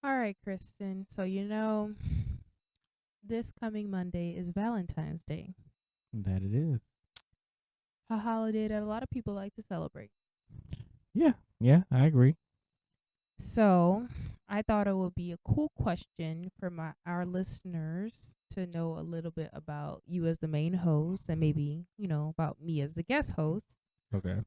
All right, Kristen. So, this coming Monday is Valentine's Day, That it is. a holiday that a lot of people like to celebrate. Yeah, yeah, I agree. So, I thought it would be a cool question for our listeners to know a little bit about you as the main host and maybe, about me as the guest host Okay.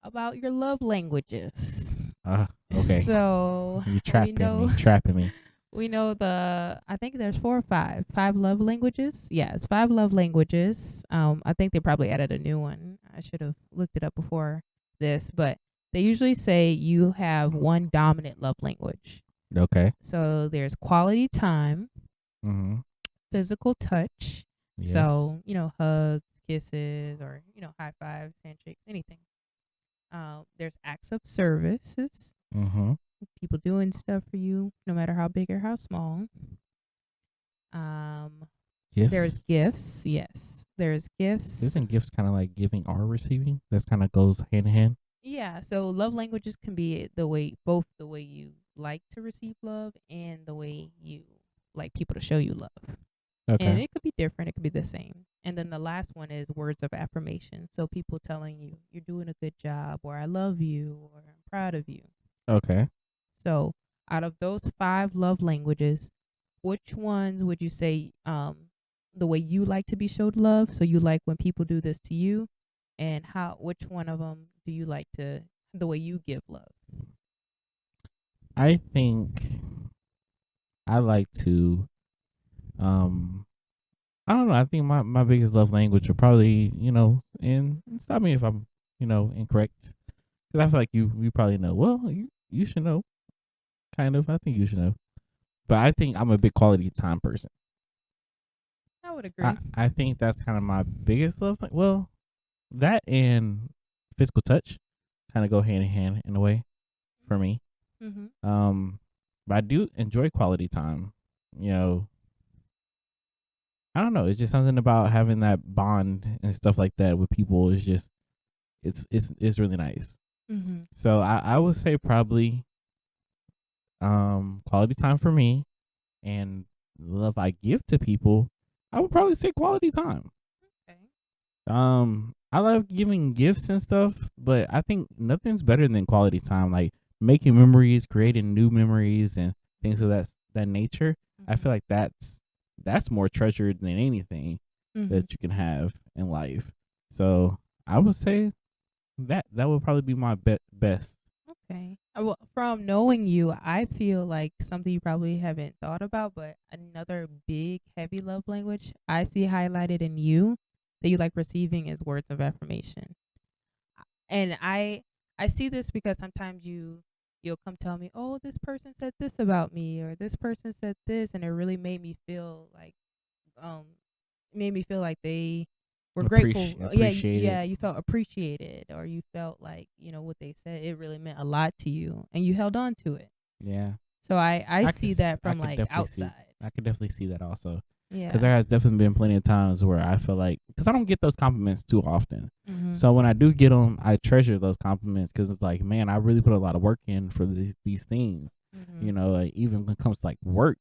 about your love languages. Okay. So, You we trapping know me, trapping me. we know I think there's four or five love languages. Yes, five love languages. I think they probably added a new one. I should have looked it up before this, but they usually say you have one dominant love language. Okay. So there's quality time, Mm-hmm. physical touch. Yes. So, hugs, kisses, or, high fives, handshakes, anything. There's acts of services, Mm-hmm. people doing stuff for you, no matter how big or how small. Um, there's Gifts. gifts. Yes, there's gifts. Isn't gifts kind of like giving or receiving? That's kind of goes hand in hand. Yeah, so love languages can be both the way you like to receive love and the way you like people to show you love. And Okay. it could be different, it could be the same. And then the last one is words of affirmation. So people telling you you're doing a good job, or I love you, or I'm proud of you. Okay. So out of those five love languages, which ones would you say the way you like to be showed love? So you like when people do this to you, and how which one of them do you like to the way you give love? I think I like to. Um. I don't know. I think my biggest love language are probably and stop me if I'm incorrect. Because I feel like you probably know. Well, you should know. Kind of. I think you should know. But I think I'm a big quality time person. I would I agree. I think that's kind of my biggest love. Well, that and physical touch kind of go hand in hand in a way for me. Mhm. Um, but I do enjoy quality time. You know, I don't know. It's just something about having that bond and stuff like that with people. Is just it's really nice. Mhm. So I would say probably quality time for me and love I give to people. I would probably say quality time. Okay. I love giving gifts and stuff, but I think nothing's better than quality time. Like making memories, creating new memories, and things of that nature. I Mhm. feel like that's more treasured than anything Mhm. that you can have in life. So I would say that would probably be my best. Okay. Well, from knowing you, I feel like something you probably haven't thought about, but another big, heavy love language I see highlighted in you that you like receiving is words of affirmation. And I see this because sometimes you'll come tell me, "Oh, this person said this about me," or "This person said this," and it really um made me feel like they were grateful. Yeah, Appreciate it. yeah, you felt appreciated, or you felt like what they said it really meant a lot to you, and you held on to it. Yeah, So I see that I from could like definitely see. outside. I could definitely see that also. Because Yeah. there has definitely been plenty of times where I feel like, because I don't get those compliments too often. Mhm. So when I do get them, I treasure those compliments because it's like, man, I really put a lot of work in for these things. Mhm. Even when it comes to like work,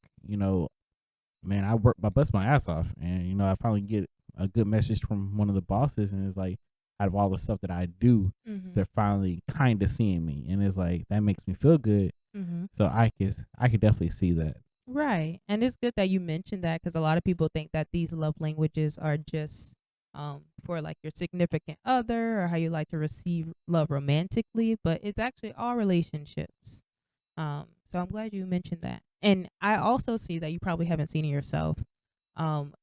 man, I bust my ass off, and I finally get a good message from one of the bosses, and it's like, out of all the stuff that I do, Mhm. they're finally kind of seeing me, and it's like that makes me feel good. Mhm. So I could definitely see that. Right. And it's good that you mentioned that because a lot of people think that these love languages are just for like your significant other or how you like to receive love romantically, but it's actually all relationships. So I'm glad you mentioned that. And I also see that you probably haven't seen it yourself. Um,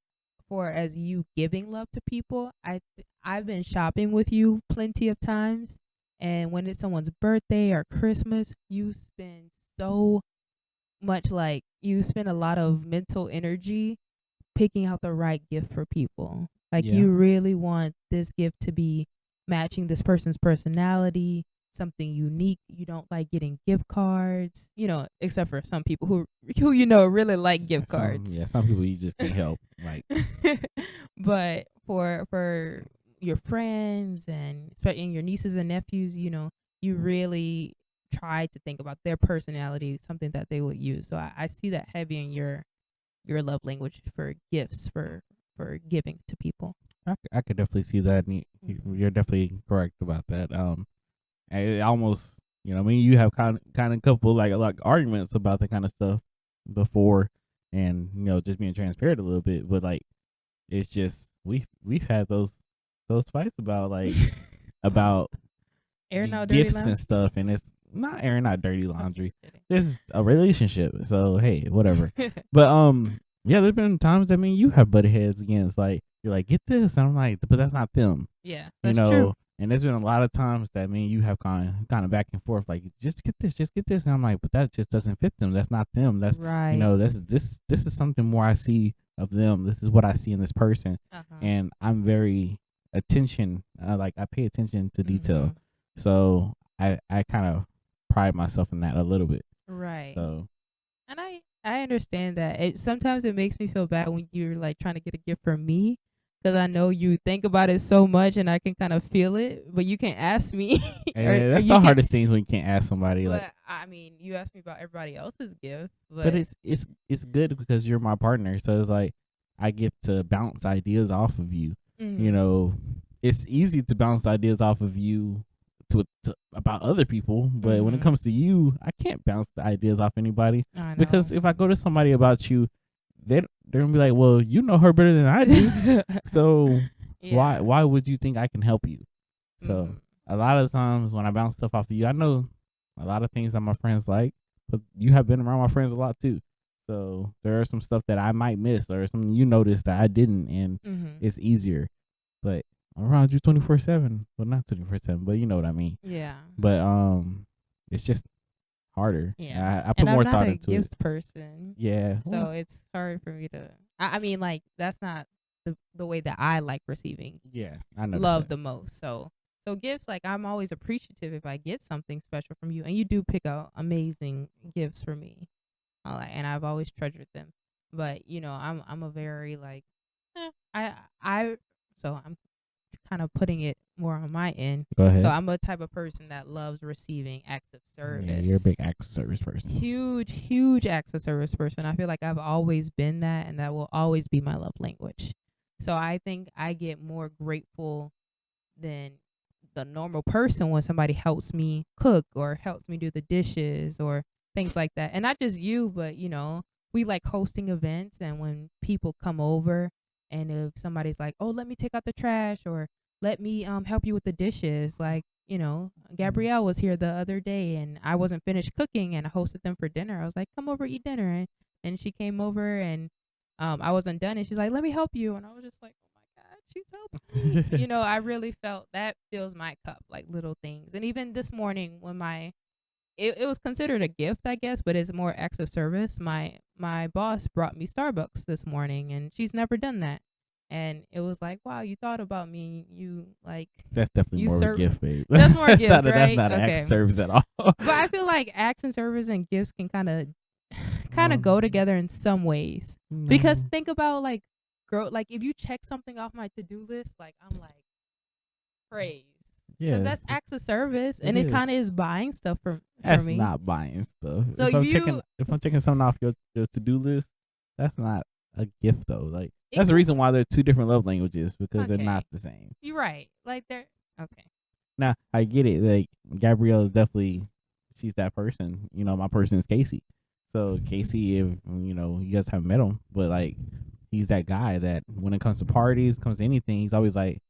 for as you giving love to people, I've been shopping with you plenty of times, and when it's someone's birthday or Christmas, you spend so much like you spend a lot of mental energy picking out the right gift for people. Like Yeah. you really want this gift to be matching this person's personality, something unique. You don't like getting gift cards, except for some people who really like gift cards. Some people you just can't help. Like, But for your friends and especially your nieces and nephews, you really try to think about their personality, something that they would use. So I see that heavy in your love language for gifts, for giving to people. I could definitely see that. And you're definitely correct about that. It almost, I mean, you have kind of a couple like arguments about that kind of stuff before, and just being transparent a little bit. But like, it's just we've had those fights about about Airing the out dirty gifts and laundry. stuff, and it's not airing out dirty I'm laundry. just kidding. This is a relationship, so hey, whatever. But yeah, there's been times, I mean, you have butted heads against, like, you're like, get this, and I'm like, but that's not them, Yeah, that's true. And there's been a lot of times that me and you have kind of back and forth, like, just get this, and I'm like, but that just doesn't fit them. That's not them. That's Right. this is something more I see of them. This is what I see in this person, and I'm very attention, like I pay attention to detail, so I kind of pride myself in that a little bit. Right. So, and I understand that. Sometimes it makes me feel bad when you're like trying to get a gift from me, because I know you think about it so much and I can kind of feel it, but you can ask me. or that's the hardest things when you can't ask somebody. But like, I mean, you asked me about everybody else's gift, but it's good because you're my partner, so it's like I get to bounce ideas off of you. It's easy to bounce ideas off of you to about other people, but when it comes to you, I can't bounce the ideas off anybody, because if I go to somebody about you, they're gonna be like, well, you know her better than I do, so why would you think I can help you? So a lot of times when I bounce stuff off of you, I know a lot of things that my friends like, but you have been around my friends a lot too. So there are some stuff that I might miss, or something you noticed that I didn't, and it's easier. But I'm around you 24/7. Well, not 24/7, but you know what I mean. Yeah. But it's just harder. Yeah. I put more thought into it. I'm not a gifts person. Yeah. So it's hard for me to. I mean, like, that's not the way that I like receiving. Yeah, I know. Love the most. So gifts, like, I'm always appreciative if I get something special from you, and you do pick out amazing gifts for me. And I've always treasured them. But I'm a very like, so I'm kind of putting it more on my end. Go ahead. So I'm a type of person that loves receiving acts of service. Yeah, you're a big acts of service person. Huge acts of service person. I feel like I've always been that, and that will always be my love language. So I think I get more grateful than the normal person when somebody helps me cook or helps me do the dishes or things like that. And not just you, but we like hosting events, and when people come over, and if somebody's like, oh, let me take out the trash, or let me help you with the dishes, like, Gabrielle was here the other day and I wasn't finished cooking, and I hosted them for dinner. I was like, come over, eat dinner. And she came over, and I wasn't done, and she's like, let me help you. And I was just like, oh my God, she's helping me. I really felt that fills my cup, like little things. And even this morning when it was considered a gift, I guess, but it's more acts of service. My boss brought me Starbucks this morning, and she's never done that. And it was like, wow, you thought about me. You like, that's definitely more of a gift, babe. That's more a gift, right? That's not an act of service at all. But I feel like acts and service and gifts can kind of go together in some ways. Because think about like, like if you check something off my to-do list, like I'm like, praise. Because that's acts of service, and it kind of is buying stuff for me. That's not buying stuff. So if I'm checking something off your to-do list, that's not a gift though. Like, that's the reason why there are two different love languages, because they're not the same. You're right. Like, they're okay. Now I get it. Like, Gabrielle is definitely, she's that person. My person is Casey. So Casey, if you guys haven't met him, but like, he's that guy that when it comes to parties, comes to anything, he's always like,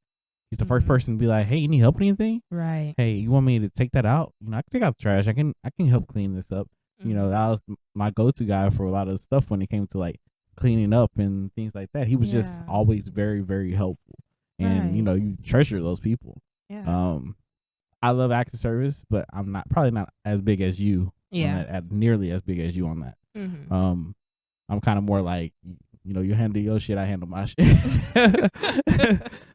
he's the first person to be like, hey, you need help with anything? Right. Hey, you want me to take that out? I can take out the trash. I can help clean this up. That was my go-to guy for a lot of stuff when it came to like cleaning up and things like that. He was just always very, very helpful. And you treasure those people. Yeah. I love acts of service, but I'm probably not as big as you. Yeah. Nearly as big as you on that. I'm kind of more like, you handle your shit, I handle my shit.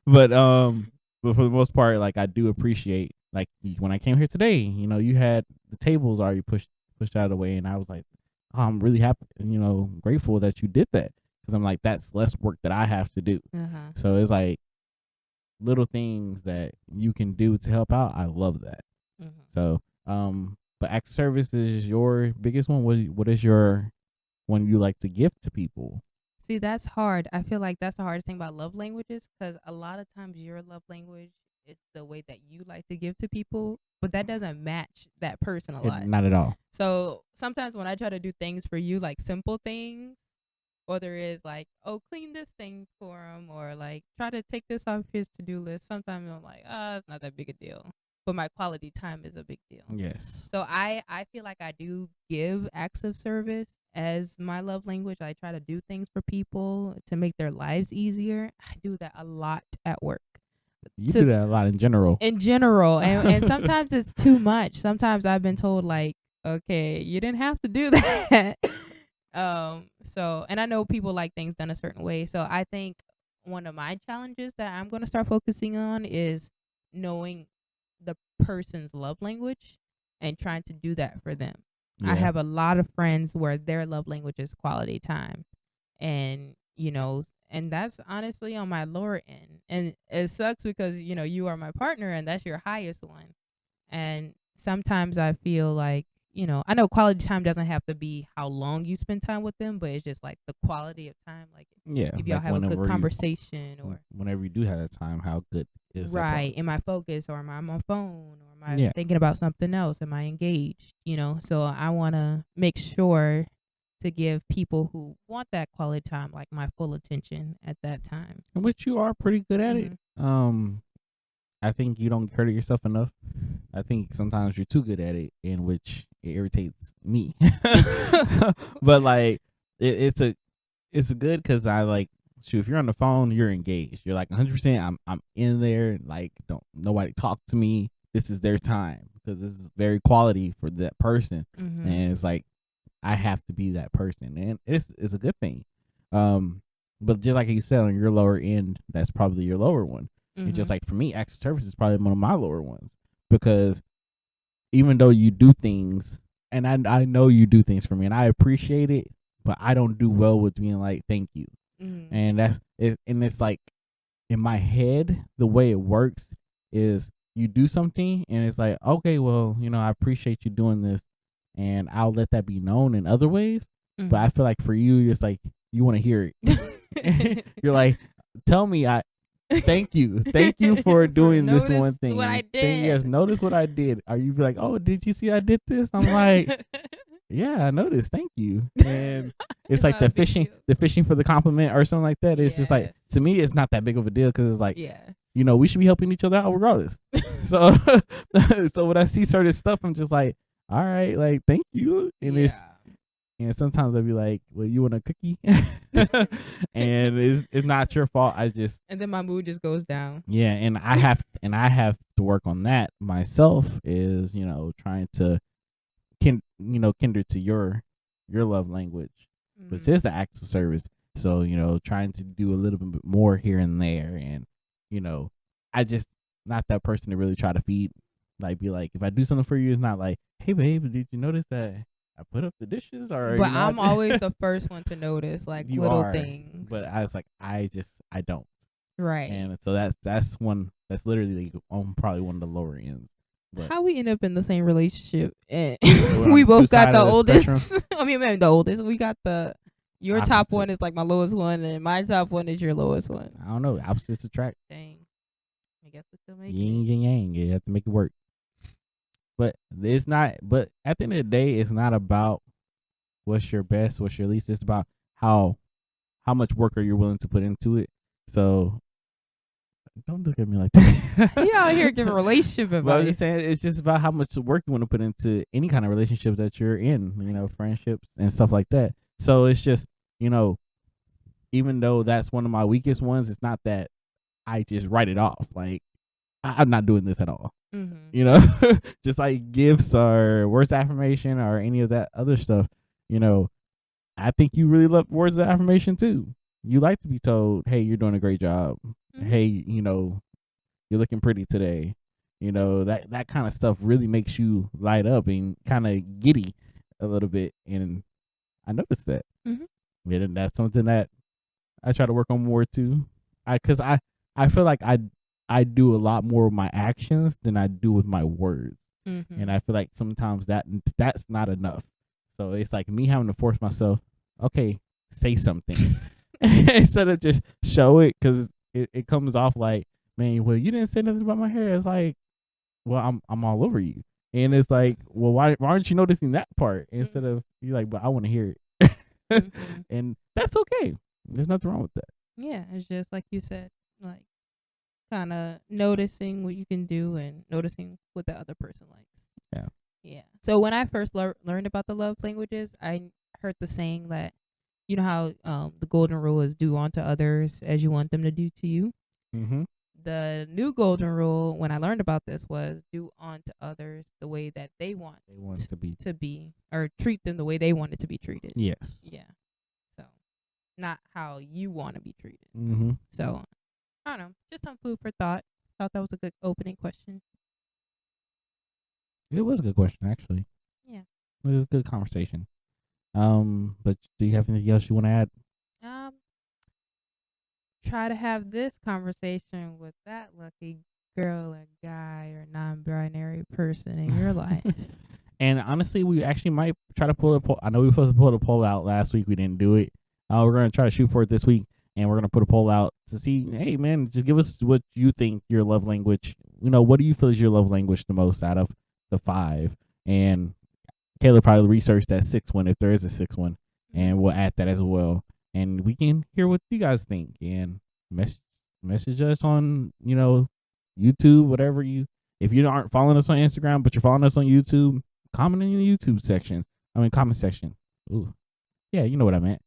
but for the most part, like, I do appreciate, like, when I came here today, you had the tables already pushed out of the way, and I was like, oh, I'm really happy, grateful that you did that, because I'm like, that's less work that I have to do. So it's like little things that you can do to help out. I love that. So But acts of service is your biggest one. What is your one you like to give to people? See, that's hard. I feel like that's the hardest thing about love languages because a lot of times your love language is the way that you like to give to people, but that doesn't match that person a lot. Not at all. So sometimes when I try to do things for you, like simple things, whether it's like, oh, clean this thing for him, or like try to take this off his to do list, sometimes I'm like, it's not that big a deal. But my quality time is a big deal. Yes. So I feel like I do give acts of service as my love language. I try to do things for people to make their lives easier. I do that a lot at work. You do that a lot in general. And sometimes it's too much. Sometimes I've been told like, okay, you didn't have to do that. So, and I know people like things done a certain way. So I think one of my challenges that I'm going to start focusing on is knowing the person's love language and trying to do that for them. Yeah. I have a lot of friends where their love language is quality time. And, and that's honestly on my lower end. And it sucks because, you are my partner and that's your highest one. And sometimes I feel like, I know quality time doesn't have to be how long you spend time with them, but it's just like the quality of time. Like, if y'all like have a good conversation or whenever you do have that time, how good is that? Right. Am I focused, or am I on my phone, or am I thinking about something else? Am I engaged? So I want to make sure to give people who want that quality time like my full attention at that time. Which you are pretty good at it. I think you don't credit yourself enough. I think sometimes you're too good at it, in which it irritates me. But like, it's good because I like, shoot, if you're on the phone, you're engaged. You're like 100%. I'm in there. Like, don't nobody talk to me. This is their time because this is very quality for that person, and it's like I have to be that person, and it's a good thing. But just like you said, on your lower end, that's probably your lower one. It's just like for me, acts of service is probably one of my lower ones because even though you do things, and I know you do things for me, and I appreciate it, but I don't do well with being like, thank you. And that's it. And it's like in my head, the way it works is you do something and it's like, okay, well, I appreciate you doing this, and I'll let that be known in other ways. But I feel like for you, it's like you want to hear it. You're like, tell me, thank you for doing this one thing. What I did. Yes, notice what I did. Are you like, oh, did you see I did this? I'm like, yeah, I noticed. Thank you. And it's like the fishing for the compliment or something like that. It's just like, to me, it's not that big of a deal because it's like, we should be helping each other out regardless. So when I see certain stuff, I'm just like, all right, like, thank you. And and sometimes I'd be like, well, you want a cookie? And it's not your fault. And then my mood just goes down. Yeah, and I have to work on that myself, is, trying to kinder to your love language, which is the acts of service. So, trying to do a little bit more here and there. And, I just not that person to really try to feed, like, be like, if I do something for you, it's not like, hey babe, did you notice that I put up the dishes? Or but I'm always the first one to notice, like, little things. But I was like, I don't. Right. And so that's literally probably one of the lower ends. But how we end up in the same relationship? And we both got the oldest. I mean, maybe the oldest. We got your opposite. Top one is like my lowest one, and my top one is your lowest one. I don't know. Opposites attract. Dang. I guess we still make yin and yang. You have to make it work. But it's not. But at the end of the day, it's not about what's your best, what's your least. It's about how much work are you willing to put into it. So don't look at me like that. You out here giving relationship advice. But I'm just saying, it's just about how much work you want to put into any kind of relationship that you're in. Friendships and stuff like that. So it's just, even though that's one of my weakest ones, it's not that I just write it off. Like, I'm not doing this at all. Just like gifts or words of affirmation or any of that other stuff. I think you really love words of affirmation too. You like to be told, hey, you're doing a great job. Hey, you're looking pretty today. That kind of stuff really makes you light up and kind of giddy a little bit. And I noticed that. And that's something that I try to work on more too. Because I feel like I do a lot more with my actions than I do with my words. And Mm-hmm. I feel like sometimes that's not enough. So it's like me having to force myself, okay, say something instead of just show it, because it comes off like, man, well, you didn't say nothing about my hair. It's like, well, I'm all over you. And it's like, well, why aren't you noticing that part? Instead of you like, but I want to hear it. Mm-hmm. And that's okay. There's nothing wrong with that. Yeah, it's just like you said, like kind of noticing what you can do and noticing what the other person likes. Yeah. Yeah. So when I first learned about the love languages, I heard the saying that you know how the golden rule is do unto others as you want them to do to you. Mm-hmm. The new golden rule, when I learned about this, was do unto others the way that they want They want it to be. to be, or treat them the way they want it to be treated. Yes. Yeah. So not how you want to be treated. Mm-hmm. So I don't know, just some food for thought. Thought that was a good opening question. It was a good question, actually. Yeah. It was a good conversation. But do you have anything else you want to add? Um, try to have this conversation with that lucky girl or guy or non-binary person in your life. And honestly, we actually might try to pull a poll. I know we were supposed to pull the poll out last week. We didn't do it. We're going to try to shoot for it this week, and we're going to put a poll out to see, hey, man, just give us what you think your love language, what do you feel is your love language the most out of the 5? And Kayla probably researched that 6th one, if there is a 6th one, and we'll add that as well. And we can hear what you guys think, and message us on, YouTube, whatever if you aren't following us on Instagram, but you're following us on YouTube, comment in the YouTube section. Comment section. Ooh. Yeah, you know what I meant.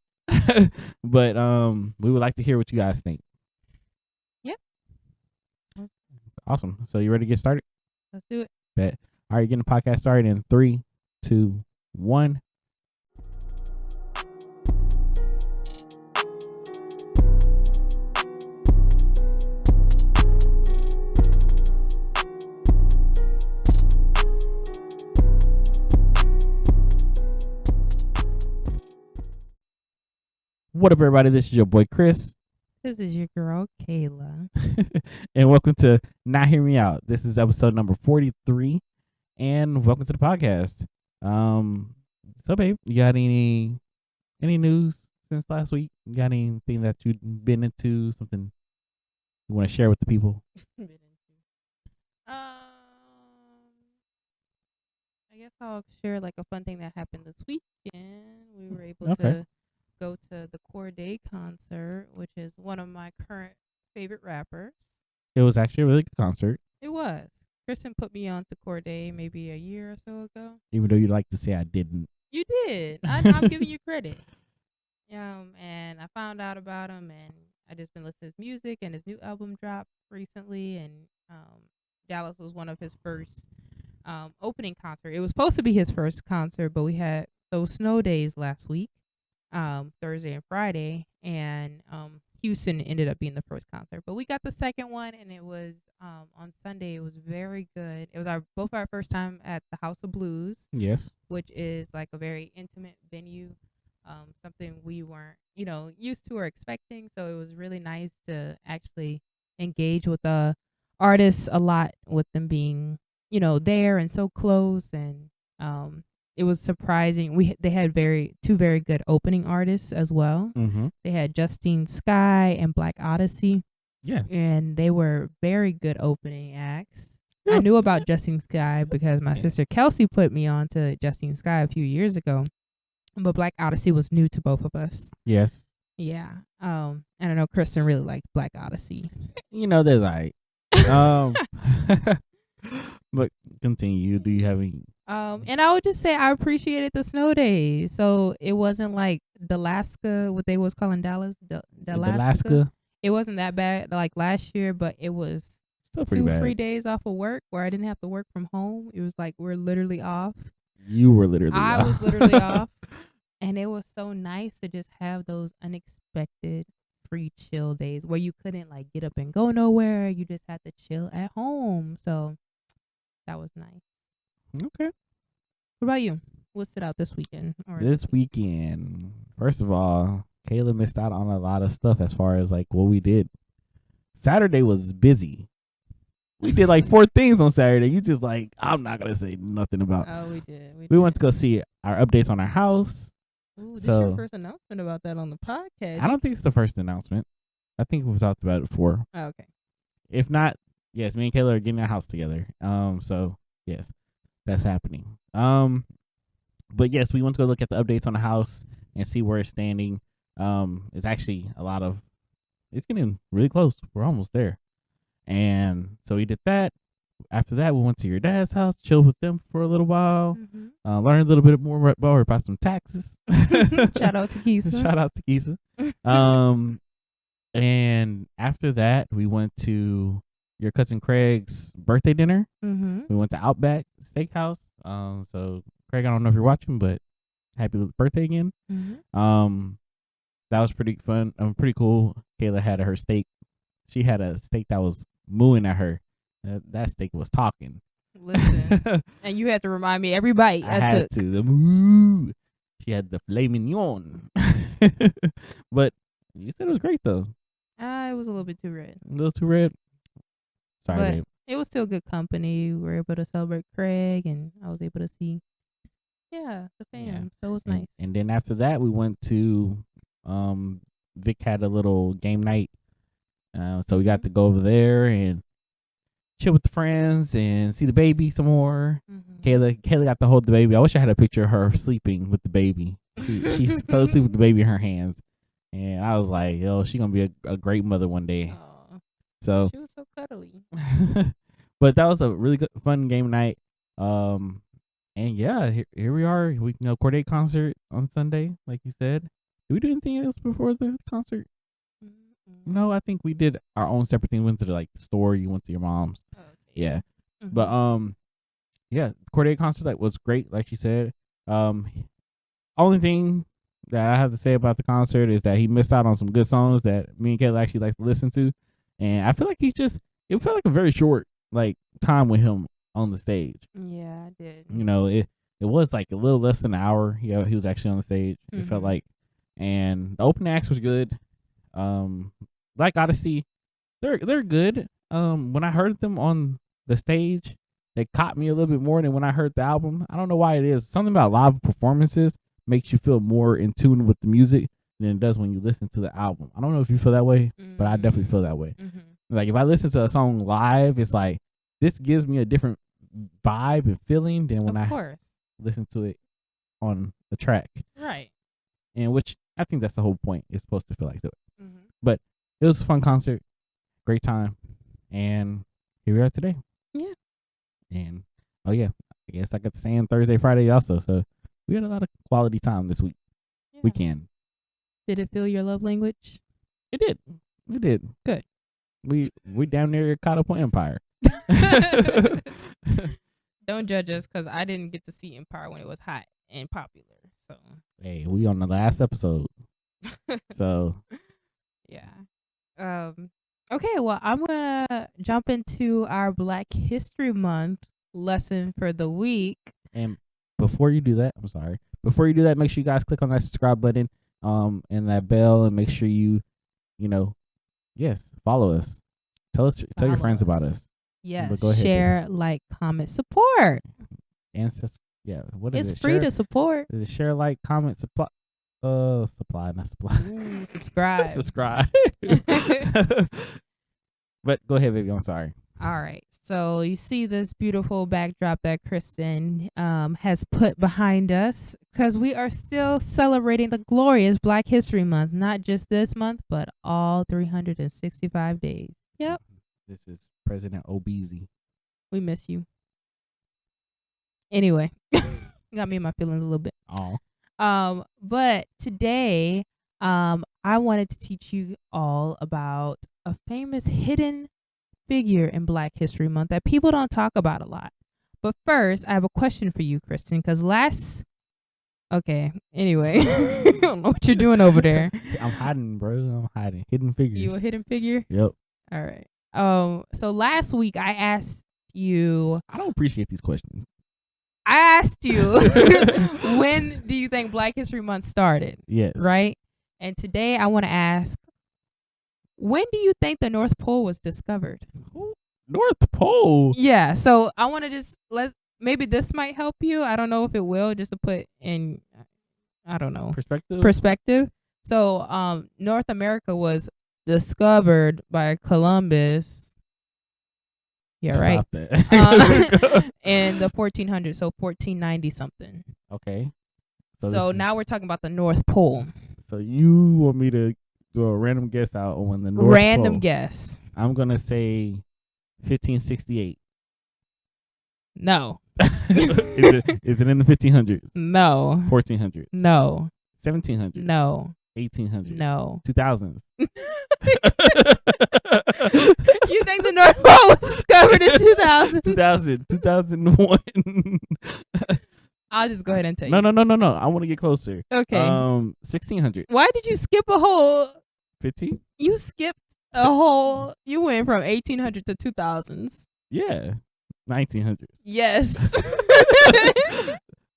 But we would like to hear what you guys think. Yep. Awesome. So you ready to get started? Let's do it. Bet. All right, getting the podcast started in 3, 2, 1. What up, everybody? This is your boy Chris. This is your girl Kayla. And welcome to Not Hear Me Out. This is episode number 43. And welcome to the podcast. So babe, you got any news since last week? You got anything that you've been into, something you want to share with the people? I guess I'll share like a fun thing that happened this weekend. We were able to go to the Corday concert, which is one of my current favorite rappers. It was actually a really good concert. It was. Kristen put me on to Corday maybe a year or so ago. Even though you like to say I didn't. You did. I'm giving you credit. And I found out about him, and I just been listening to his music, and his new album dropped recently, and Dallas was one of his first opening concert. It was supposed to be his first concert, but we had those snow days last week, Thursday and Friday, and Houston ended up being the first concert. But we got the second one, and it was on Sunday. It was very good. It was both our first time at the House of Blues. Yes. Which is like a very intimate venue, something we weren't, used to or expecting. So it was really nice to actually engage with the artists a lot, with them being, there and so close. And it was surprising. They had two very good opening artists as well. Mm-hmm. They had Justine Skye and Black Odyssey. Yeah. And they were very good opening acts. Yeah. I knew about Justine Skye because my sister Kelsey put me on to Justine Skye a few years ago. But Black Odyssey was new to both of us. Yes. Yeah. And I know Kristen really liked Black Odyssey. There's like but continue. Do you have any? And I would just say I appreciated the snow days. So it wasn't like Dalaska, what they was calling Dallas. Dalaska. It wasn't that bad like last year, but it was still pretty 2 bad. free days off of work where I didn't have to work from home. It was like we're literally off. You were literally off. I was literally off. And it was so nice to just have those unexpected free chill days where you couldn't like get up and go nowhere. You just had to chill at home. So that was nice. Okay. What about you? What stood out this weekend? This weekend, first of all, Kayla missed out on a lot of stuff as far as like what we did. Saturday was busy. We did like 4 things on Saturday. You just like, I'm not gonna say nothing about. Oh, we did. We went to go see our updates on our house. Ooh, this is your first announcement about that on the podcast. I don't think it's the first announcement. I think we've talked about it before. Oh, okay. If not, yes, me and Kayla are getting a house together. So yes, that's happening. But yes, we want to go look at the updates on the house and see where it's standing. It's actually it's getting really close. We're almost there. And so we did that. After that, we went to your dad's house, chilled with them for a little while, learned a little bit more about some taxes. Shout out to Kisa. Shout out to Kisa. And after that, we went to your cousin Craig's birthday dinner. We went to Outback Steakhouse. So Craig, I don't know if you're watching, but happy birthday again. That was pretty fun. Pretty cool. Kayla had her steak. She had a steak that was mooing at her. That steak was talking. Listen, and you had to remind me every bite I had to. The moo. She had the filet mignon. But you said it was great though. It was a little bit too red. A little too red. Sorry, but babe. It was still good company. We were able to celebrate Craig, and I was able to see, the fam. Yeah. So it was nice. And then after that, we went to, Vic had a little game night. So we got to go over there and chill with the friends and see the baby some more. Kayla got to hold the baby. I wish I had a picture of her sleeping with the baby. She fell asleep with the baby in her hands. And I was like, yo, she's going to be a great mother one day. Aww. So she was so cuddly. But that was a really good, fun game night. And yeah, here we are. We Corday concert on Sunday, like you said. Did we do anything else before the concert? No, I think we did our own separate thing. We went to the store. You went to your mom's. Okay. Yeah. But yeah, Corday concert was great, like she said. Only thing that I have to say about the concert is that he missed out on some good songs that me and Kayla actually like to listen to. And I feel like it felt like a very short time with him on the stage. Yeah, I did. It was like a little less than an hour. Yeah, he was actually on the stage. It felt like, and the opening acts was good. Like Odyssey, they're good. When I heard them on the stage, they caught me a little bit more than when I heard the album. I don't know why it is. Something about live performances makes you feel more in tune with the music than it does when you listen to the album. I don't know if you feel that way, but I definitely feel that way. Like if I listen to a song live, it's like this gives me a different vibe and feeling than when I listen to it on the track. Right. And which I think that's the whole point. It's supposed to feel like that. But it was a fun concert, great time, and here we are today. Yeah. And I guess I got to stay in Thursday, Friday also. So we had a lot of quality time this weekend. Did it feel your love language? It did. It did. Good. We down there caught up on Empire. Don't judge us because I didn't get to see Empire when it was hot and popular. So hey, we on the last episode. So yeah. Okay, well, I'm gonna jump into our Black History Month lesson for the week. And before you do that, make sure you guys click on that subscribe button, and that bell, and make sure you follow us. Tell your friends about us. Yes, go ahead, share, like, comment, support. And what is it? It's free to support. Is it share, like, comment, supply? Supply, not supply. Ooh, subscribe. Subscribe. But go ahead, baby. I'm sorry. All right. So you see this beautiful backdrop that Kristen has put behind us because we are still celebrating the glorious Black History Month, not just this month, but all 365 days. Yep. This is President Obeezy. We miss you. Anyway, got me in my feelings a little bit. Oh. But today, I wanted to teach you all about a famous hidden figure in Black History Month that people don't talk about a lot. But first, I have a question for you, Kristen, because anyway, I don't know what you're doing over there. I'm hiding, bro. I'm hiding. Hidden figures. You a hidden figure? Yep. All right. So last week I asked you. I don't appreciate these questions. I asked you, when do you think Black History Month started? Yes. Right? And today I want to ask, when do you think the North Pole was discovered? North Pole. Yeah. So I want to just maybe this might help you. I don't know if it will, just to put in, I don't know, perspective. So North America was discovered by Columbus. Yeah, Stop right. that. In the 1400s, so 1490 something. Okay. So now we're talking about the North Pole. So you want me to do a random guess out on when the North Pole? Random guess. I'm gonna say 1568. No. Is it in the 1500s? No. 1400s? No. 1700s? No. 1800s? No. 2000s? You think the North Pole was discovered in 2000? 2001. I'll just go ahead and tell No. you. I want to get closer. Okay. 1600. Why did you skip a whole? 15? You skipped a whole. You went from 1800 to 2000s. Yeah. 1900s. Yes.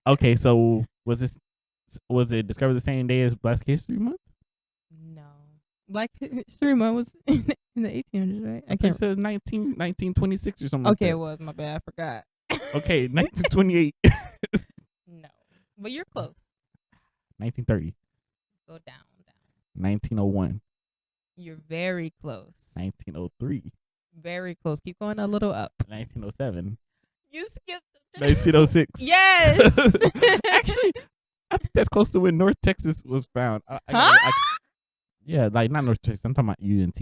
Okay, so was it discovered the same day as Black History Month? No. Black History Month was in the 1800s, right? I can't. It says 1926 or something. Okay, like it was. My bad. I forgot. Okay, 1928. No. But you're close. 1930. Go down. 1901. You're very close. 1903. Very close. Keep going a little up. 1907. You skipped. 1906. Yes. Actually, I think that's close to when North Texas was found. Yeah, like not North Texas. I'm talking about UNT.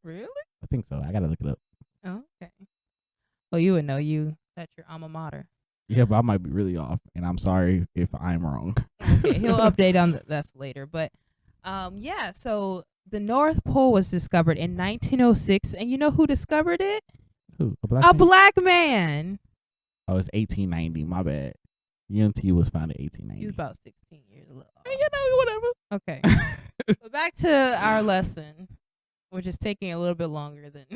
Really? I think so. I gotta look it up. Oh, okay. Well, you would know. That's your alma mater. Yeah, but I might be really off, and I'm sorry if I'm wrong. Okay, he'll update on that later. But, yeah. So the North Pole was discovered in 1906, and you know who discovered it? Who? A black man. Oh, it's 1890. My bad. UNT was founded in 1890. He was about 16 years old. You know, whatever. Okay. So back to our lesson, which is taking a little bit longer than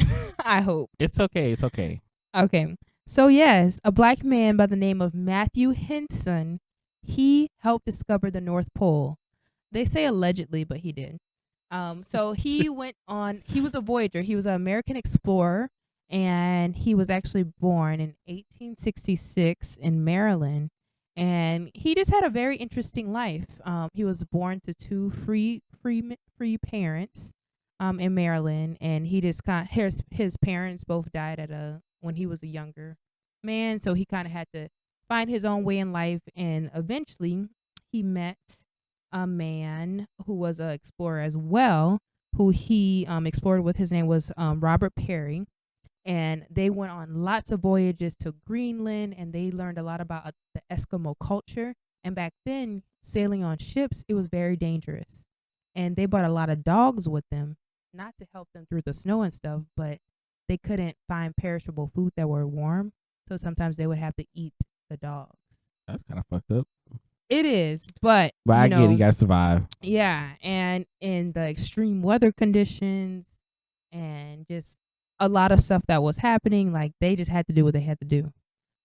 I hoped. It's okay. It's okay. Okay. So yes, a black man by the name of Matthew Henson, he helped discover the North Pole. They say allegedly, but he did. So he went on. He was a voyager. He was an American explorer, and he was actually born in 1866 in Maryland. And he just had a very interesting life. He was born to two free parents in Maryland, and he just his parents both died when he was a younger man, so he kind of had to find his own way in life. And eventually, he met a man who was an explorer as well, who he explored with. His name was Robert Perry. And they went on lots of voyages to Greenland, and they learned a lot about the Eskimo culture. And back then, sailing on ships, it was very dangerous. And they brought a lot of dogs with them, not to help them through the snow and stuff, but they couldn't find perishable food that were warm. So sometimes they would have to eat the dogs. That's kind of fucked up. It is, but I get it. You got to survive. Yeah, and in the extreme weather conditions and just a lot of stuff that was happening, like they just had to do what they had to do.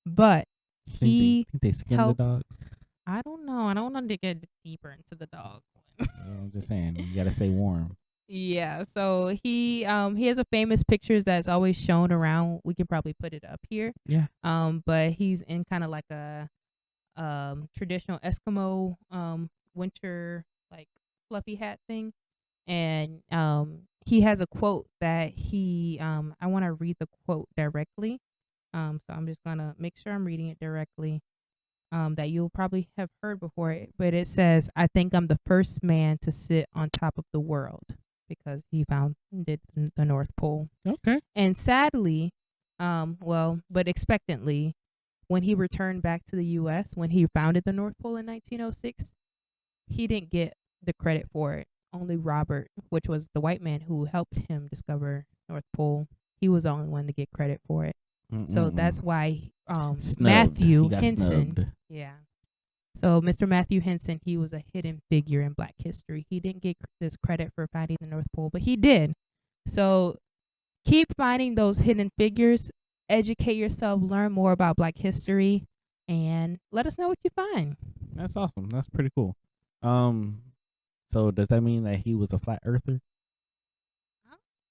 But think they skinned the dogs? I don't know. I don't want to get deeper into the dog. Yeah, I'm just saying, you gotta stay warm. Yeah, so he has a famous pictures that's always shown around. We can probably put it up here. Yeah. But he's in kind of like a traditional Eskimo winter like fluffy hat thing. And he has a quote that I want to read the quote directly. So I'm just gonna make sure I'm reading it directly. That you'll probably have heard before it, but it says, "I think I'm the first man to sit on top of the world," because he founded the North Pole. Okay. And sadly, but expectantly, when he returned back to the U.S., when he founded the North Pole in 1906, he didn't get the credit for it. Only Robert, which was the white man who helped him discover North Pole, he was the only one to get credit for it. So that's why Matthew Henson. Yeah. So Mr. Matthew Henson, he was a hidden figure in Black history. He didn't get this credit for finding the North Pole, but he did. So keep finding those hidden figures, educate yourself, learn more about Black history, and let us know what you find. That's awesome. That's pretty cool. So does that mean that he was a flat earther?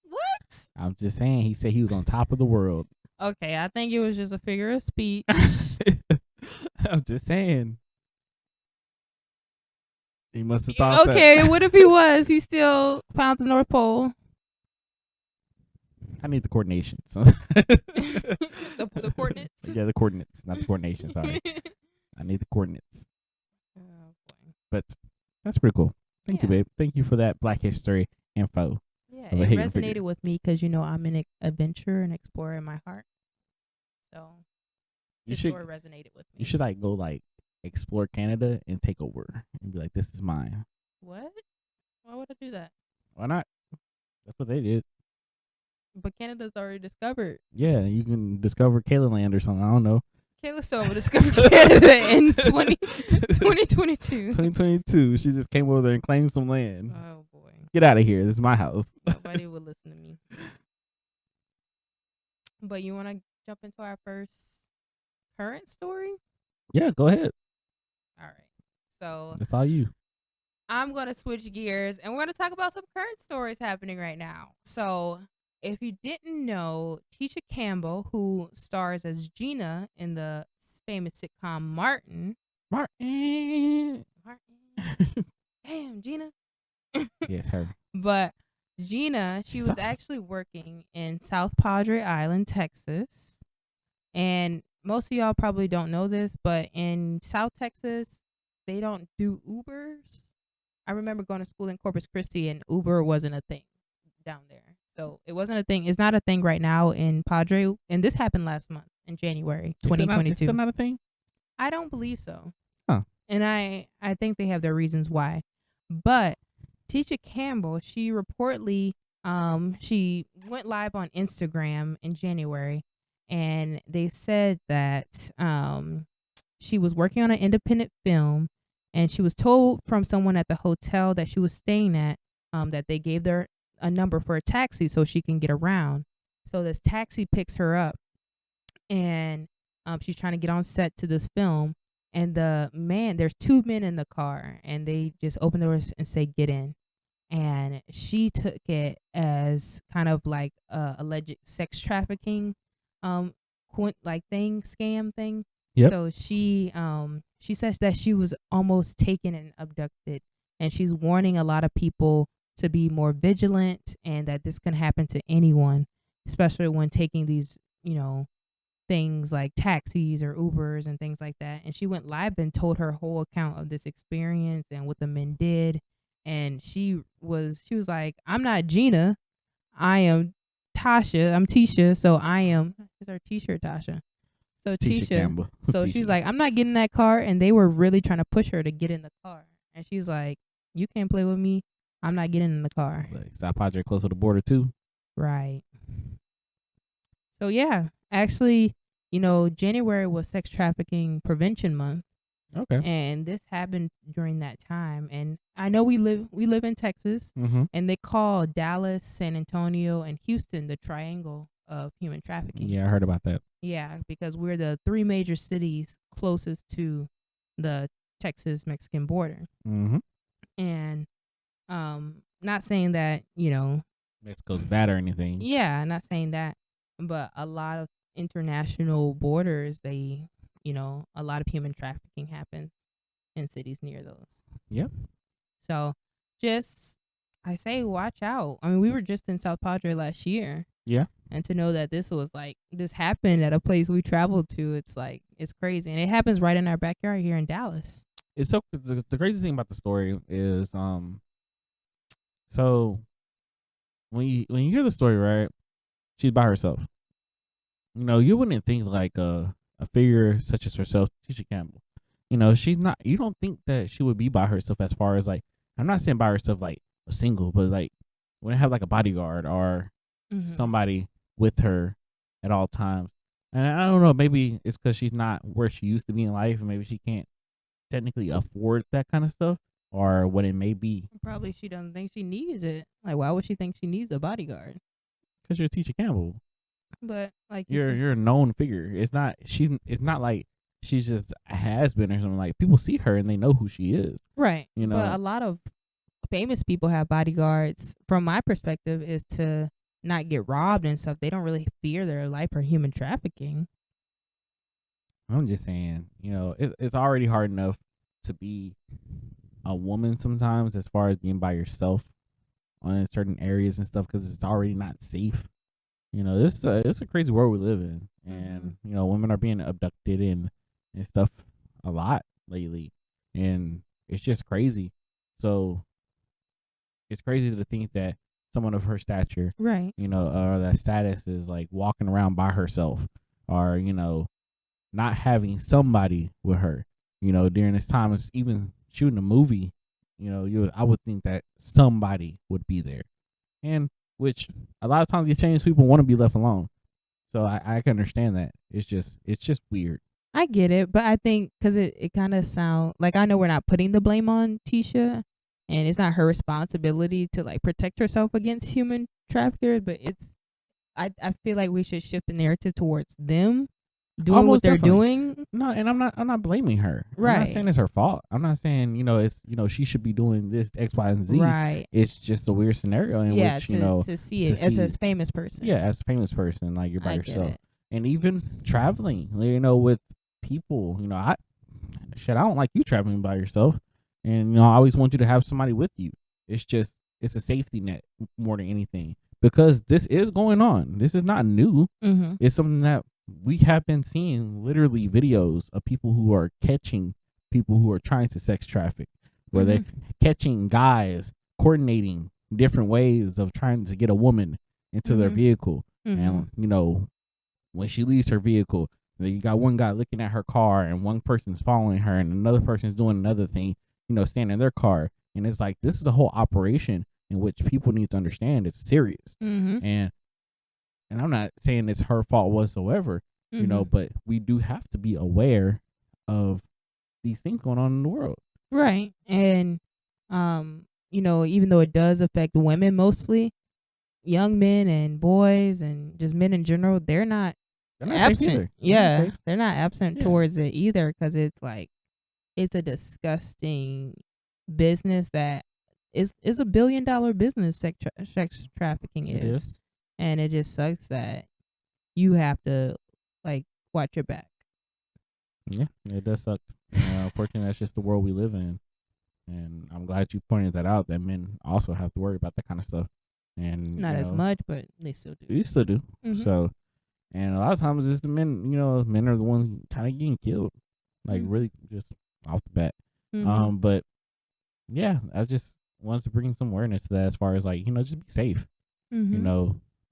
What? I'm just saying. He said he was on top of the world. Okay, I think it was just a figure of speech. I'm just saying. He must have thought that. Okay, what if he was? He still found the North Pole. I need the coordinations. the coordinates? Yeah, the coordinates, not the coordination. Sorry. I need the coordinates. Oh, boy. But that's pretty cool. Thank you, babe. Thank you for that Black History info. Yeah, of a it hidden resonated figure. with me because, I'm an adventurer and explorer in my heart. So You this should story resonated with me. You should go explore Canada and take over and be like, this is mine. What? Why would I do that? Why not? That's what they did. But Canada's already discovered. Yeah, you can discover Kayla Land or something. I don't know. Kayla still will discover Canada in 2022. 2022. She just came over there and claimed some land. Oh, boy. Get out of here. This is my house. Nobody would listen to me. But you want to jump into our first current story? Yeah, go ahead. All right. So That's all you. I'm going to switch gears and we're going to talk about some current stories happening right now. So if you didn't know, Tisha Campbell, who stars as Gina in the famous sitcom Martin. Damn, Gina. Yes, her. But Gina, she was actually working in South Padre Island, Texas. And most of y'all probably don't know this, but in South Texas, they don't do Ubers. I remember going to school in Corpus Christi and Uber wasn't a thing down there. So it wasn't a thing. It's not a thing right now in Padre. And this happened last month in January 2022. It's still not a thing? I don't believe so. Huh. And I think they have their reasons why. But Tisha Campbell, she reportedly she went live on Instagram in January, and they said that she was working on an independent film, and she was told from someone at the hotel that she was staying at that they gave her a number for a taxi so she can get around. So this taxi picks her up, and she's trying to get on set to this film. And there's two men in the car, and they just open the doors and say, "Get in." And she took it as kind of like a alleged sex trafficking, scam thing. Yep. So she says that she was almost taken and abducted, and she's warning a lot of people to be more vigilant, and that this can happen to anyone, especially when taking these, things like taxis or Ubers and things like that. And she went live and told her whole account of this experience and what the men did. And she was like, "I'm not Gina. I am Tasha. I'm Tisha. So I am." Is her T-shirt Tasha? So Tisha Campbell. So Tisha. she's like, "I'm not getting in that car." And they were really trying to push her to get in the car. And she's like, "You can't play with me. I'm not getting in the car." Like, South Padre close to the border too. Right. So yeah, actually, January was Sex Trafficking Prevention Month. Okay. And this happened during that time. And I know we live in Texas, and they call Dallas, San Antonio, and Houston the triangle of human trafficking. Yeah, I heard about that. Yeah, because we're the three major cities closest to the Texas-Mexican border. And not saying that, Mexico's bad or anything. Yeah, not saying that. But a lot of international borders, a lot of human trafficking happens in cities near those. Yep. So I say watch out. I mean, we were just in South Padre last year. Yeah. And to know that this happened at a place we traveled to, it's crazy. And it happens right in our backyard here in Dallas. It's so the crazy thing about the story is so when you hear the story, right, she's by herself. You wouldn't think like a figure such as herself, Tisha Campbell. She's not. You don't think that she would be by herself as far as like. I'm not saying by herself like a single, but like when I have like a bodyguard or somebody with her at all times. And I don't know, maybe it's because she's not where she used to be in life, and maybe she can't technically afford that kind of stuff, or what it may be. Probably she doesn't think she needs it. Like, why would she think she needs a bodyguard? Because you're Tisha Campbell. But like you're a known figure. It's not like she's just a has been or something. Like, people see her and they know who she is. Right. But a lot of famous people have bodyguards. From my perspective, is to not get robbed and stuff, they don't really fear their life or human trafficking. I'm just saying, it's already hard enough to be a woman sometimes, as far as being by yourself on certain areas and stuff, because it's already not safe. This it's a crazy world we live in, and women are being abducted and stuff a lot lately, and it's just crazy. So it's crazy to think that someone of her stature, Right. or that status, is like walking around by herself, or not having somebody with her. During this time, it's even shooting a movie. I would think that somebody would be there, and which a lot of times these Chinese people want to be left alone. So I can understand that. It's just weird. I get it, but I think because it kind of sound like, I know we're not putting the blame on Tisha, and it's not her responsibility to like protect herself against human traffickers, but I feel like we should shift the narrative towards them doing what they're doing. No, and I'm not blaming her. Right. I'm not saying it's her fault. I'm not saying it's she should be doing this X, Y, and Z. Right. It's just a weird scenario in which to see it as a famous person. Yeah, as a famous person, like you're by yourself, it. and even traveling, with people. I don't like you traveling by yourself, and I always want you to have somebody with you. It's a safety net more than anything, because this is going on. This is not new. Mm-hmm. It's something that we have been seeing, literally videos of people who are catching people who are trying to sex traffic, where they're catching guys coordinating different ways of trying to get a woman into their vehicle. And when she leaves her vehicle, you got one guy looking at her car, and one person's following her, and another person's doing another thing, standing in their car. And it's like, this is a whole operation in which people need to understand it's serious. And I'm not saying it's her fault whatsoever, but we do have to be aware of these things going on in the world. Right. And, even though it does affect women mostly, young men and boys and just men in general, they're not absent. Yeah. They're not absent towards it either, because it's like, it's a disgusting business that is a $1 billion business. Sex trafficking is. And it just sucks that you have to like watch your back. Yeah, it does suck. Unfortunately, that's just the world we live in. And I'm glad you pointed that out, that men also have to worry about that kind of stuff. And not as much, but they still do. They still do. So, and a lot of times it's the men, men are the ones kind of getting killed. Like really just off the bat. But yeah, I just wanted to bring some awareness to that, as far as like, just be safe.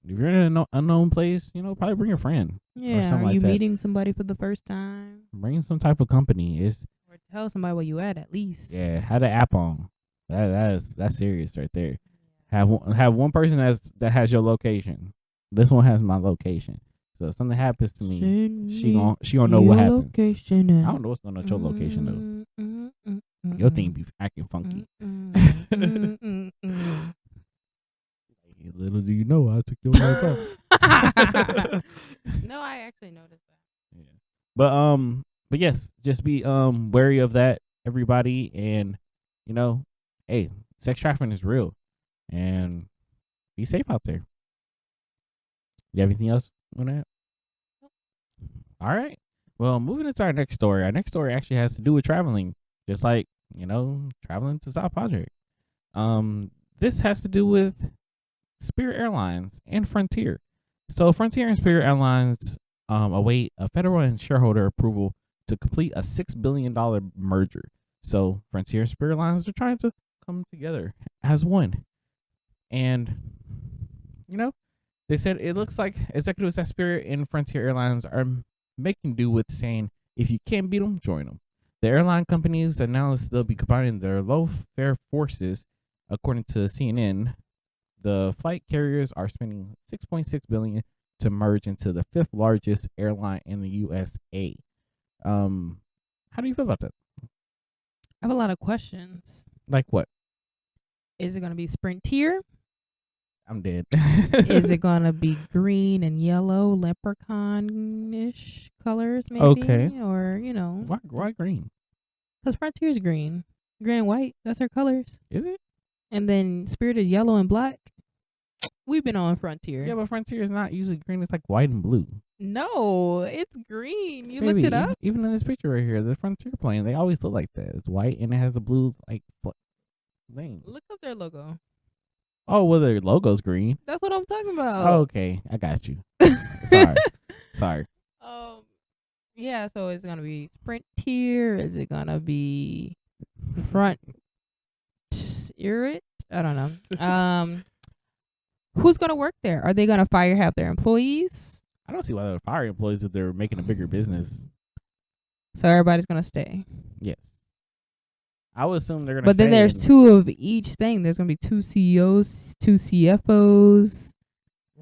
If you're in an unknown place, probably bring a friend. Yeah, or are you meeting somebody for the first time? Bring some type of company. Or tell somebody where you at least. Yeah, have the app on. That's serious right there. Have one person that has your location. This one has my location. So if something happens to me, she gonna know what happened. I don't know what's gonna know your location though. Your thing be acting funky. Little do you know, I took your ass off. No, I actually noticed that. Yeah, but yes, just be wary of that, everybody, and hey, sex trafficking is real, and be safe out there. You have anything else on that? All right. Well, moving into our next story. Our next story actually has to do with traveling, just like traveling to South Padre. This has to do with Spirit Airlines and Frontier. So Frontier and Spirit Airlines await a federal and shareholder approval to complete a $6 billion merger. So Frontier and Spirit Airlines are trying to come together as one. And, they said it looks like executives at Spirit and Frontier Airlines are making do with saying, if you can't beat them, join them. The airline companies announced they'll be combining their low-fare forces. According to CNN, the flight carriers are spending $6.6 billion to merge into the fifth largest airline in the USA. How do you feel about that? I have a lot of questions. Like what? Is it going to be Sprintier? I'm dead. Is it going to be green and yellow, leprechaun-ish colors maybe? Okay. Or, Why green? Because Frontier's green. Green and white. That's their colors. Is it? And then Spirit is yellow and black. We've been on Frontier. Yeah, but Frontier is not usually green. It's like white and blue. No, it's green. You Baby, looked it up? even in this picture right here, the Frontier plane, they always look like that. It's white and it has the blue like thing. Look up their logo. Oh, well, their logo's green. That's what I'm talking about. Oh, okay, I got you. Sorry. Yeah. So it's gonna be Frontier. Is it gonna be Frontier? I don't know. Who's gonna work there? Are they gonna fire half their employees? I don't see why they would fire employees if they're making a bigger business. So everybody's gonna stay. Yes. I would assume they're gonna. But then there's two of each thing. There's gonna be two CEOs, two CFOs.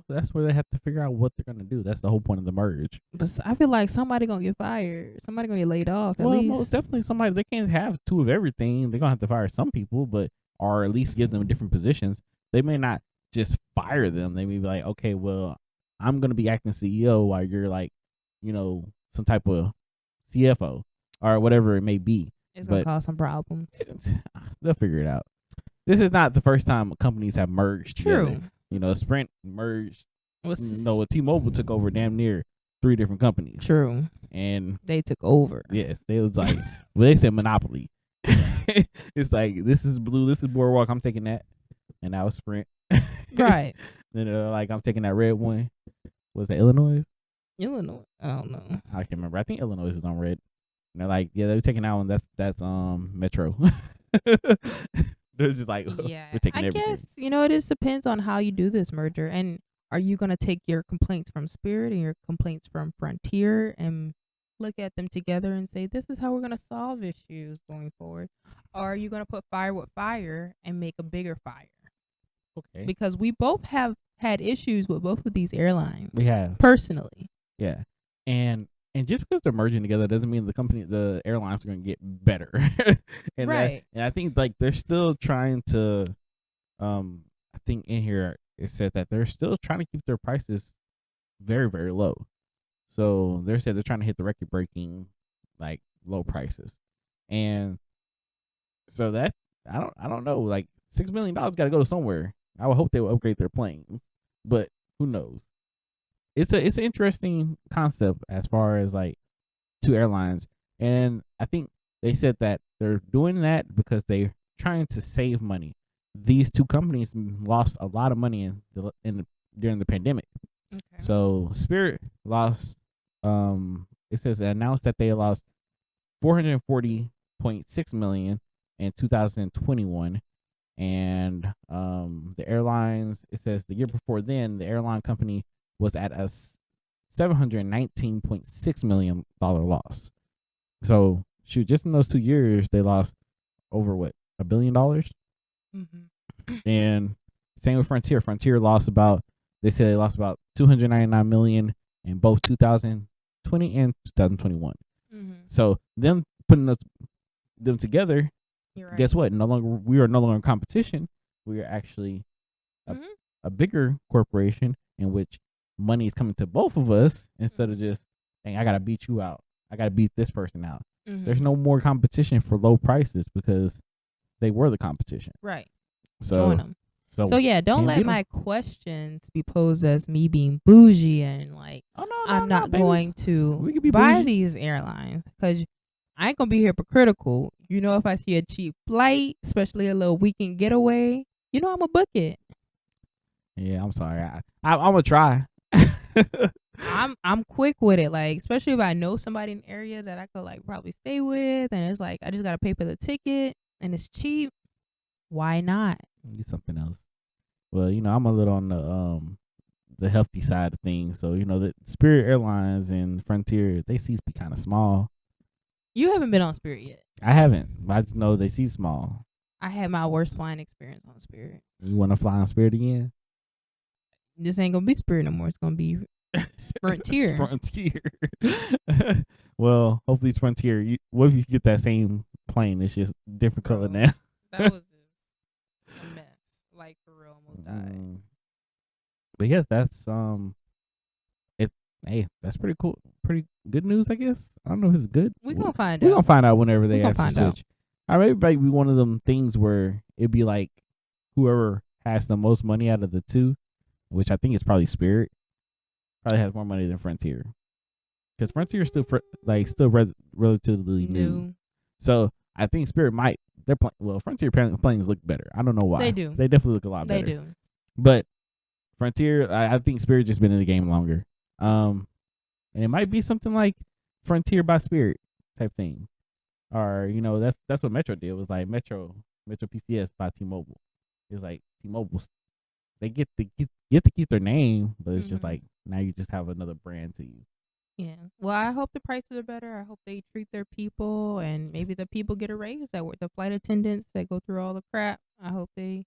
That's where they have to figure out what they're gonna do. That's the whole point of the merge. But I feel like somebody gonna get fired. Somebody gonna get laid off. Well, at least. most definitely somebody. They can't have two of everything. They're gonna have to fire some people, but or at least give them different positions. They may not just fire them. They may be like, okay, well, I'm gonna be acting CEO while you're like, some type of CFO or whatever it may be. It's gonna cause some problems. They'll figure it out. This is not the first time companies have merged. True. Together. Sprint merged. T-Mobile took over damn near 3 different companies. True. And they took over. Yes, they was like, well, they said monopoly. It's like, this is Blue, this is Boardwalk. I'm taking that, and that was Sprint. Right. Then they're like, I'm taking that red one. Was that Illinois? Illinois. I don't know. I can't remember. I think Illinois is on red. And they're like, yeah, they were taking that one. That's Metro. They're just like, yeah, we're taking everything. I guess it just depends on how you do this merger. And are you gonna take your complaints from Spirit and your complaints from Frontier and look at them together and say, this is how we're gonna solve issues going forward? Or are you gonna put fire with fire and make a bigger fire? Okay. Because we both have had issues with both of these airlines. We have. Personally. Yeah. And just because they're merging together doesn't mean the airlines are going to get better. And right. And I think like they're still trying to, I think in here it said that they're still trying to keep their prices very, very low. So they said they're trying to hit the record breaking like low prices. And so that, I don't know, like $6 million got to go somewhere. I would hope they will upgrade their planes, but who knows? It's an interesting concept as far as like 2 airlines, and I think they said that they're doing that because they're trying to save money. These 2 companies lost a lot of money during the pandemic. Okay. So Spirit lost. It says announced that they lost $440.6 million in 2021. And the airlines, it says the year before then, the airline company was at a $719.6 million loss. So, shoot, just in those 2 years, they lost over $1 billion? Mm-hmm. And same with Frontier. Frontier lost they said they lost about $299 million in both 2020 and 2021. Mm-hmm. So, them putting them together, right. Guess what? We are no longer in competition. We are actually a bigger corporation in which money is coming to both of us instead of just, dang, I gotta beat you out. I gotta beat this person out. Mm-hmm. There's no more competition for low prices because they were the competition. Right. So join them. So yeah, don't let my questions be posed as me being bougie and like I'm not going to buy these airlines because I ain't gonna be hypocritical. If I see a cheap flight, especially a little weekend getaway, I'm gonna book it. Yeah, I'm sorry. I'm gonna try. I'm quick with it, like especially if I know somebody in the area that I could like probably stay with, and it's like I just gotta pay for the ticket and it's cheap. Why not? Do something else. Well, I'm a little on the healthy side of things, so the Spirit Airlines and Frontier, they seats be kind of small. You haven't been on Spirit yet. I haven't. I just know they seat small. I had my worst flying experience on Spirit. You want to fly on Spirit again? This ain't gonna be Spirit no more. It's gonna be Frontier. Frontier. Well, hopefully it's Frontier. What if you get that same plane? It's just different color now. That was just a mess. Like for real, almost died. But yeah, that's Hey, that's pretty cool. Pretty good news, I guess. I don't know if it's good. We're gonna find out. We're gonna find out whenever they ask to switch. I maybe might be one of them things where it'd be like whoever has the most money out of the 2 which I think is probably Spirit, probably has more money than Frontier. Because Frontier is still relatively new. So I think Spirit might. Frontier planes look better. I don't know why. They do. They definitely look a lot better. They do. But Frontier, I think Spirit just been in the game longer. And it might be something like Frontier by Spirit type thing, or that's what Metro did. It was like Metro PCS by T-Mobile. It's like T-Mobile. They get to keep their name, but it's just like now you just have another brand to use. Yeah. Well, I hope the prices are better. I hope they treat their people, and maybe the people get a raise that work. The flight attendants that go through all the crap. I hope they,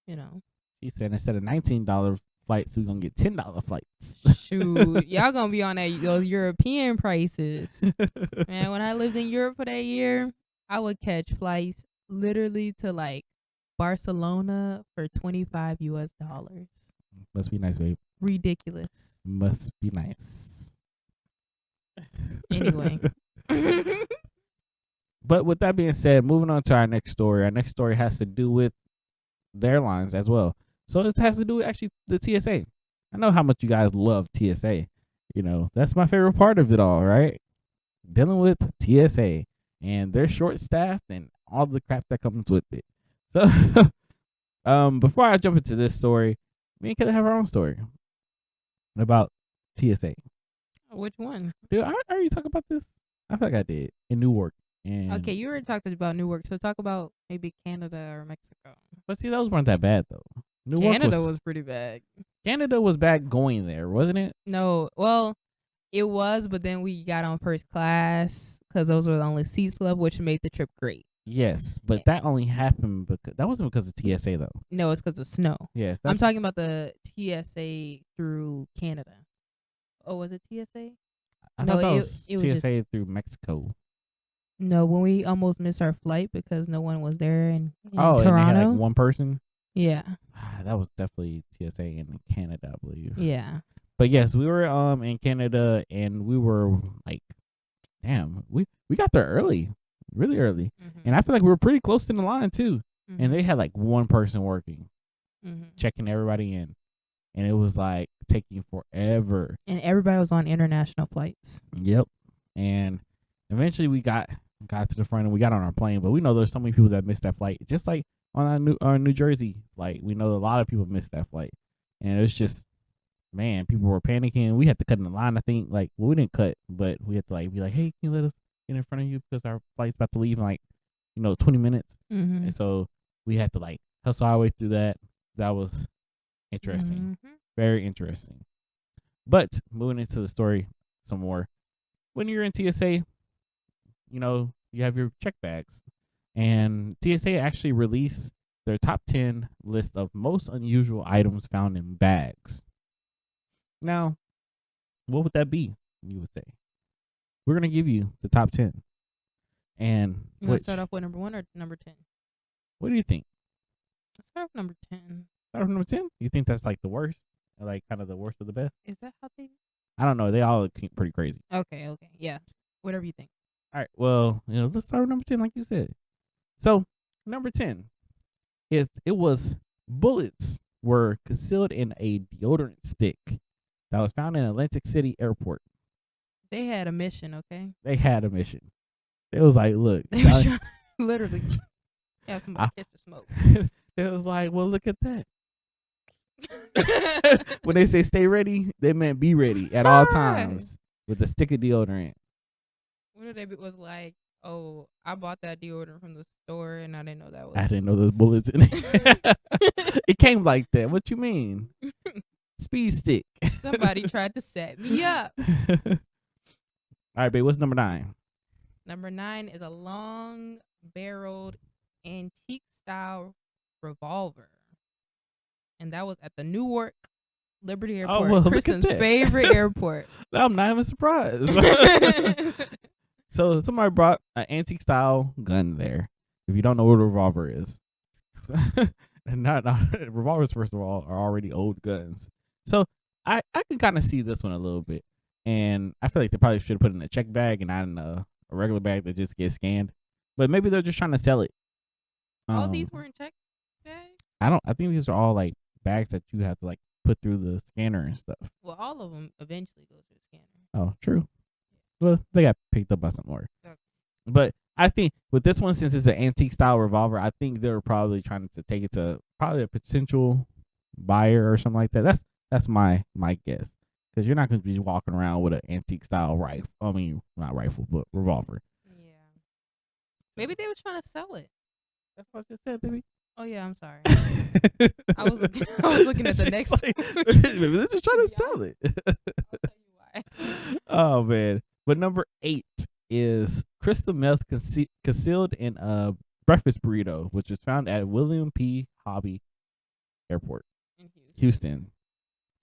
She said instead of $19 flights, we're gonna get $10 flights. Shoot, y'all gonna be on those European prices. Man, when I lived in Europe for that year, I would catch flights literally to like Barcelona for $25 US. Must be nice, babe. Ridiculous. Must be nice. Anyway. But with that being said, moving on to our next story. Our next story has to do with the airlines as well. So it has to do with actually the TSA. I know how much you guys love TSA. That's my favorite part of it all, right? Dealing with TSA. And they're short staffed and all the crap that comes with it. So before I jump into this story, me and Kayla have our own story about TSA. Which one? Dude, I already talked about this. I feel like I did in Newark. Okay, you already talked about Newark, so talk about maybe Canada or Mexico. But see, those weren't that bad though. Canada was pretty bad. Canada was bad going there, wasn't it? No, well, it was, but then we got on first class because those were the only seats left, which made the trip great. Yes, but that only happened because that wasn't because of TSA though. No, it's because of snow. Yes, I'm talking about the TSA through Canada. Oh, was it TSA? I thought that was TSA through Mexico. No, when we almost missed our flight because no one was there in Toronto. And they had like one person. Yeah, that was definitely TSA in Canada, I believe. Yeah, but yes, we were in Canada and we were like, damn, we got there early, really early, and I feel like we were pretty close to the line too. And they had like one person working, checking everybody in. And it was like taking forever. And everybody was on international flights. Yep. And eventually we got to the front and we got on our plane. But we know there's so many people that missed that flight. Just like on our New Jersey flight, we know a lot of people missed that flight. And it was just, man, people were panicking. We had to cut in the line. I think we didn't cut, but we had to be like, hey, can you let us get in front of you because our flight's about to leave in 20 minutes. And so we had to hustle our way through that. That was interesting. Very interesting. But moving into the story some more. When you're in TSA, you have your check bags. And TSA actually released their top 10 list of most unusual items found in bags. Now, what would that be, you would say? We're going to give you the top 10. And you want to start off with number 1 or number 10? What do you think? Let's start off number 10. Start off number 10? You think that's the worst? Kind of the worst of the best? Is that how they? I don't know. They all look pretty crazy. Okay. Yeah. Whatever you think. All right. Well, let's start with number 10, like you said. So, number 10, it was bullets were concealed in a deodorant stick that was found in Atlantic City Airport. They had a mission, okay? They had a mission. It was like, look. They were trying to literally have somebody catch the smoke. It was like, well, look at that. When they say stay ready, they meant be ready at all times with a stick of deodorant. What if it was like, oh, I bought that deodorant from the store and I didn't know that was. I didn't know those bullets in it. It came like that. What you mean? Speed stick. Somebody tried to set me up. All right, babe. What's number 9? Number 9 is a long-barreled antique-style revolver. And that was at the Newark Liberty Airport, Kristen's favorite airport. I'm not even surprised. So somebody brought an antique style gun there. If you don't know what a revolver is, and not revolvers, first of all, are already old guns. So I can kind of see this one a little bit, and I feel like they probably should have put it in a check bag and not in a regular bag that just gets scanned. But maybe they're just trying to sell it. All these were in check bags? I think these are all bags that you have to put through the scanner and stuff. Well, all of them eventually go through the scanner. Oh, true. Well, they got picked up by something more. Okay. But I think with this one, since it's an antique style revolver, I think they're probably trying to take it to probably a potential buyer or something like that. That's my guess. Because you're not going to be walking around with an antique style rifle. I mean, not rifle, but revolver. Yeah. Maybe they were trying to sell it. That's what I just said, baby. Oh yeah, I'm sorry. I was looking at the next. Maybe they're just trying to sell it. I'll tell you why. Oh man! But number 8 is crystal meth concealed in a breakfast burrito, which was found at William P. Hobby Airport, In Houston.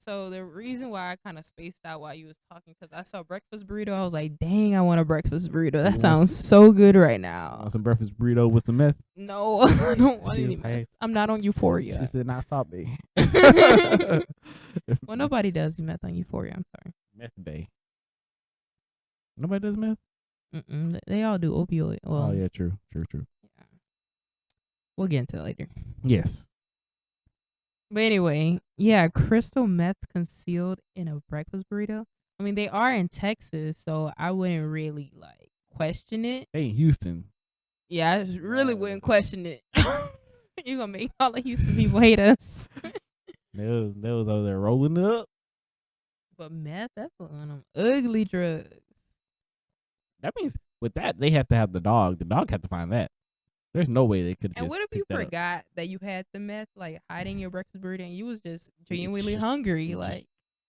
So the reason why I kind of spaced out while you was talking, because I saw breakfast burrito, I was like, dang, I want a breakfast burrito. That sounds so good right now. Want some breakfast burrito with some meth? No, I don't want any meth. I'm not on Euphoria. She said, not stop me. Well, nobody does meth on Euphoria. I'm sorry. Meth bay. Nobody does meth? Mm-mm. They all do opioid. Well, oh, yeah, true. Yeah. We'll get into that later. Yes. But anyway, yeah, crystal meth concealed in a breakfast burrito. I mean, they are in Texas, so I wouldn't really like question it. Hey, Houston. Yeah, I really wouldn't question it. You're gonna make all the Houston people hate us. They was over there rolling it up. But meth, that's one of them ugly drugs. That means with that they have to have the dog. The dog had to find that. There's no way they could. And what if you forgot that you had the meth, like hiding your breakfast burrito, and you was just genuinely hungry, like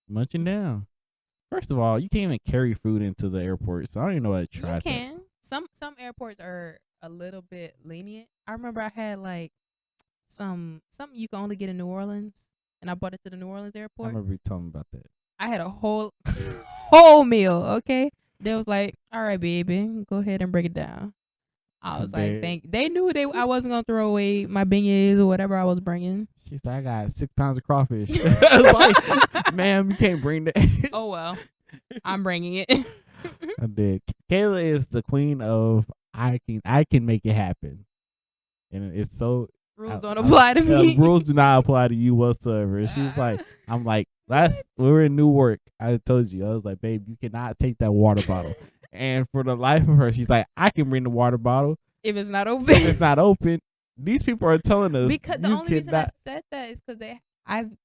munching down? First of all, you can't even carry food into the airport, so I don't even know why to try. You can. Some airports are a little bit lenient. I remember I had like something you can only get in New Orleans, and I brought it to the New Orleans airport. I remember you telling me about that. I had a whole meal. Okay, they was like, "All right, baby, go ahead and break it down." I was like, they knew I wasn't gonna throw away my beignets or whatever I was bringing. She said, I got 6 pounds of crawfish. I was like, ma'am, you can't bring that. Oh well, I'm bringing it. I did. Kayla is the queen of I can make it happen, and it's so rules don't apply to me. Rules do not apply to you whatsoever. And she was like, I'm like, we were in Newark. I told you, I was like, babe, you cannot take that water bottle. And for the life of her, she's like, I can bring the water bottle if it's not open. If it's not open, these people are telling us because the only reason I said that is because I've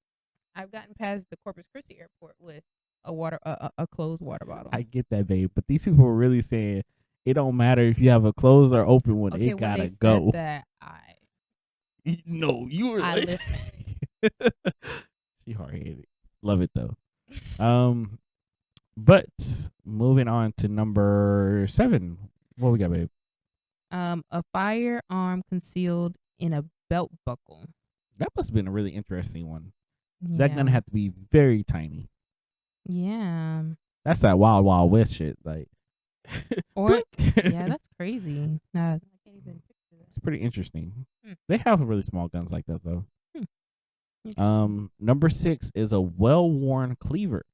gotten past the Corpus Christi airport with a closed water bottle. I get that, babe, but these people were really saying it don't matter if you have a closed or open one. Okay, it gotta go. That you were. Like, she hard headed. Love it though. But moving on to number 7. What we got, babe? A firearm concealed in a belt buckle. That must have been a really interesting one. Yeah. That gun had to be very tiny. Yeah. That's that Wild Wild West shit. Like, or yeah, that's crazy. I can't even picture that. It's pretty interesting. They have really small guns like that though. Number 6 is a well-worn cleaver.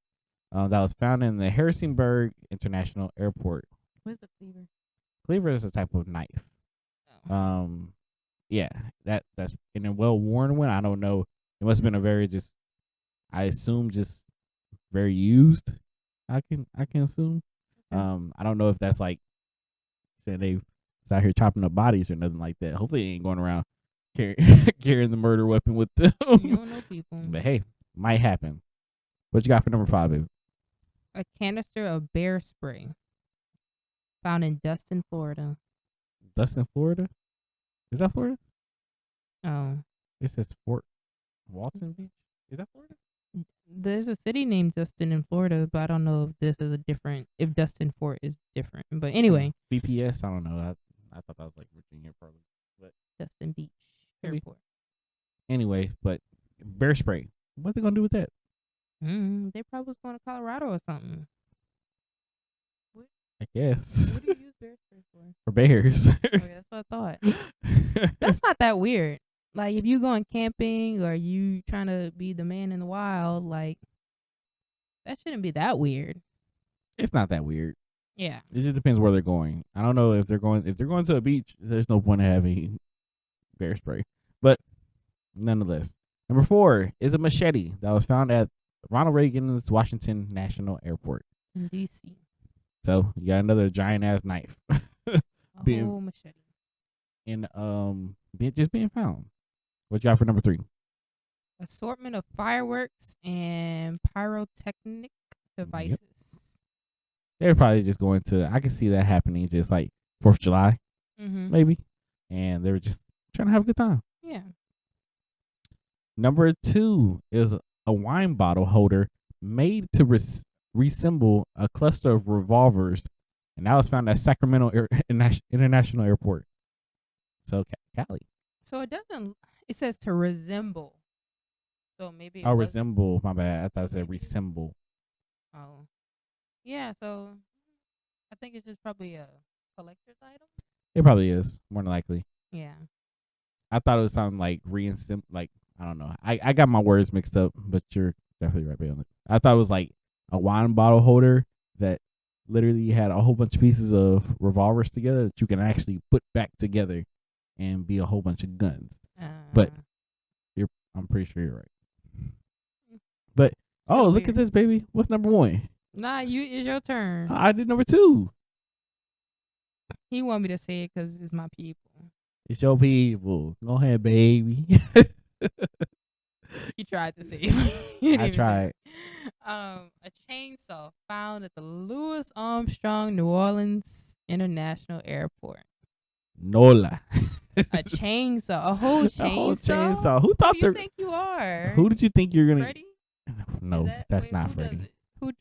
That was found in the Harrisonburg International Airport. What's the cleaver? Cleaver is a type of knife. Oh. Yeah, that's in a well-worn one. I don't know. It must have been a very I assume just very used. I can assume. Okay. I don't know if that's like saying they was out here chopping up bodies or nothing like that. Hopefully, they ain't going around carrying the murder weapon with them. You don't know people. But hey, might happen. What you got for number 5, baby? A canister of bear spray found in Dustin, Florida. Dustin, Florida? Is that Florida? Oh. It says Fort Walton Beach. Is that Florida? There's a city named Dustin in Florida, but I don't know if Dustin Fort is different. But anyway. BPS, I don't know. I thought that was like Virginia probably. But Dustin Beach Airport. Anyway, but bear spray. What are they going to do with that? They probably was going to Colorado or something. I guess. What do you use bear spray for? For bears. Okay, that's what I thought. That's not that weird. Like, if you going camping or you trying to be the man in the wild, like, that shouldn't be that weird. It's not that weird. Yeah. It just depends where they're going. I don't know if they're going to a beach, there's no point in having bear spray. But nonetheless, Number 4 is a machete that was found at Ronald Reagan's Washington National Airport. In DC. So you got another giant ass knife A being whole machete. being found. What you got for number 3? Assortment of fireworks and pyrotechnic devices. They're probably just going to. I can see that happening, just like 4th of July, maybe, and they were just trying to have a good time. Yeah. Number 2 is a wine bottle holder made to resemble a cluster of revolvers, and that was found at Sacramento International Airport. So, Cali. So it doesn't. It says to resemble. So maybe. Resemble. My bad. I thought it said resemble. Oh. Yeah. So I think it's just probably a collector's item. It probably is, more than likely. Yeah. I thought it was something like like I don't know. I got my words mixed up, but you're definitely right on it. I thought it was like a wine bottle holder that literally had a whole bunch of pieces of revolvers together that you can actually put back together and be a whole bunch of guns. But I'm pretty sure you're right. But look at this, baby. What's number 1? Nah, it's your turn. I did number 2. He want me to say it because it's my people. It's your people. Go ahead, baby. You tried to say it. I tried. A chainsaw found at the Louis Armstrong New Orleans International Airport. Nola. A chainsaw. A whole chainsaw? Who thought Who do you think you are? Who did you think you're going to... Freddie? No, that's not Freddie. Who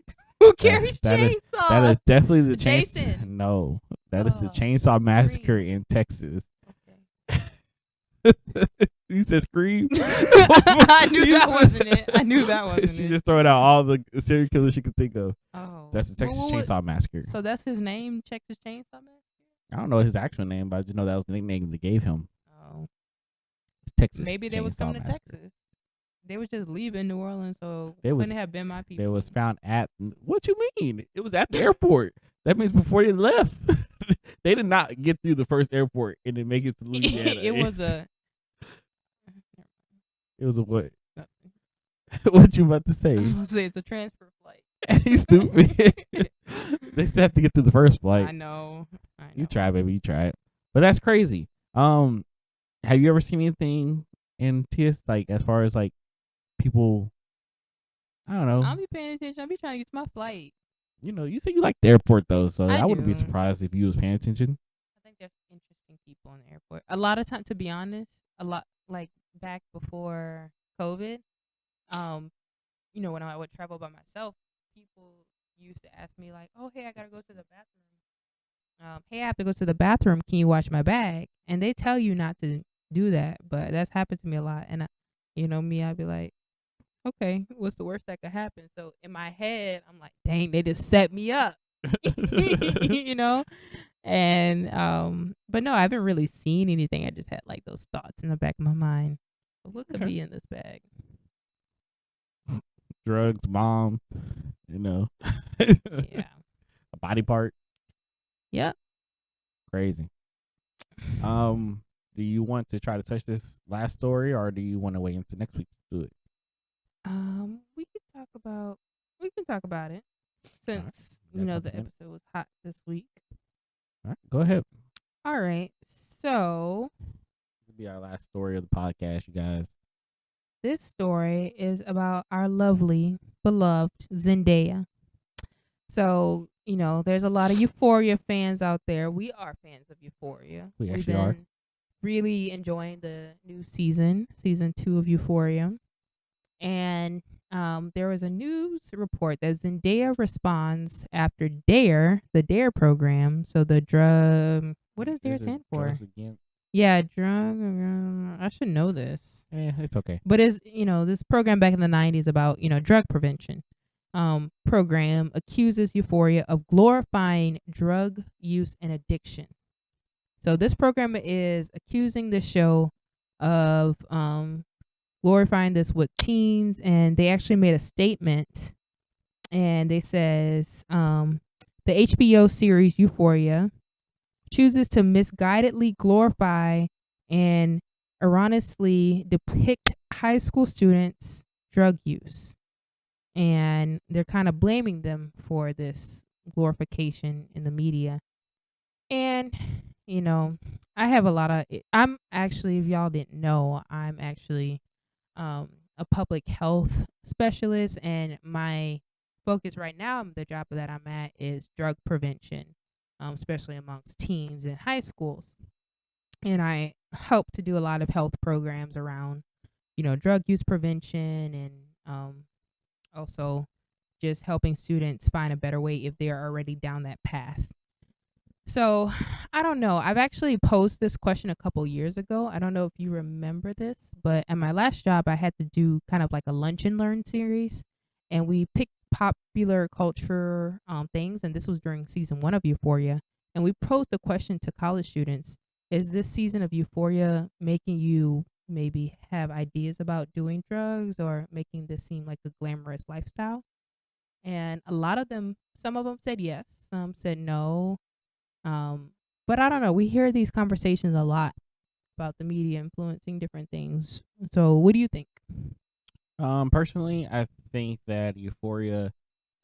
carries chainsaws? That is definitely the Jason. No, that is the Chainsaw Massacre in Texas. You said Scream? I knew that wasn't it. She just throwing out all the serial killers she could think of. Oh. That's the Texas Chainsaw Massacre. So that's his name, Texas Chainsaw Massacre? I don't know his actual name, but I just know that was the nickname they gave him. Oh. It's Texas. Maybe they was coming to Texas. They was just leaving New Orleans, so it couldn't have been my people. They was found at... What you mean? It was at the airport. That means before they left. They did not get through the first airport and then make it to Louisiana. It was a what? What you about to say? I was gonna say it's a transfer flight. You stupid. They still have to get through the first flight. I know. You try, baby. You try it. But that's crazy. Have you ever seen anything in TS, like, as far as like people? I don't know. I'll be paying attention. I'll be trying to get to my flight. You know, you say you like the airport though, so I wouldn't be do. surprised if you was paying attention. I think there's interesting people in the airport. A lot of time, to be honest, like back before COVID, you know, when I would travel by myself, people used to ask me like, "Oh, hey, I gotta go to the bathroom. Hey, I have to go to the bathroom. Can you watch my bag?" And they tell you not to do that, but that's happened to me a lot. And I'd be like, okay, what's the worst that could happen? So in my head, I'm like, dang, they just set me up, you know? And, but no, I haven't really seen anything. I just had like those thoughts in the back of my mind. What could be in this bag? Drugs, bomb, Yeah. A body part. Yep. Crazy. Do you want to try to touch this last story, or do you want to wait until next week to do it? We can talk about it since right. The episode was hot this week. All right, go ahead. All right, so this will be our last story of the podcast, you guys. This story is about our lovely, beloved Zendaya. So there's a lot of Euphoria fans out there. We are fans of Euphoria. We actually are. Really enjoying the new season 2 of Euphoria. And there was a news report that Zendaya responds after D.A.R.E, the D.A.R.E program. So the drug, what does D.A.R.E stand for? Yeah, drug. I should know this. It's okay. But it's this program back in the 90s about drug prevention. Program accuses Euphoria of glorifying drug use and addiction. So this program is accusing the show of glorifying this with teens, and they actually made a statement, and they says the HBO series Euphoria chooses to misguidedly glorify and erroneously depict high school students' drug use, and they're kind of blaming them for this glorification in the media. And you know, I have a lot of. I'm actually, if y'all didn't know, I'm actually a public health specialist, and my focus right now, the job that I'm at, is drug prevention, especially amongst teens in high schools. And I help to do a lot of health programs around, drug use prevention, and also just helping students find a better way if they're already down that path. So I don't know. I've actually posed this question a couple years ago. I don't know if you remember this, but at my last job, I had to do kind of like a lunch and learn series, and we picked popular culture things. And this was during season 1 of Euphoria. And we posed the question to college students: is this season of Euphoria making you maybe have ideas about doing drugs, or making this seem like a glamorous lifestyle? And a lot of them, some of them said yes, some said no, um, but I don't know. We hear these conversations a lot about the media influencing different things. So, what do you think? Personally, I think that Euphoria,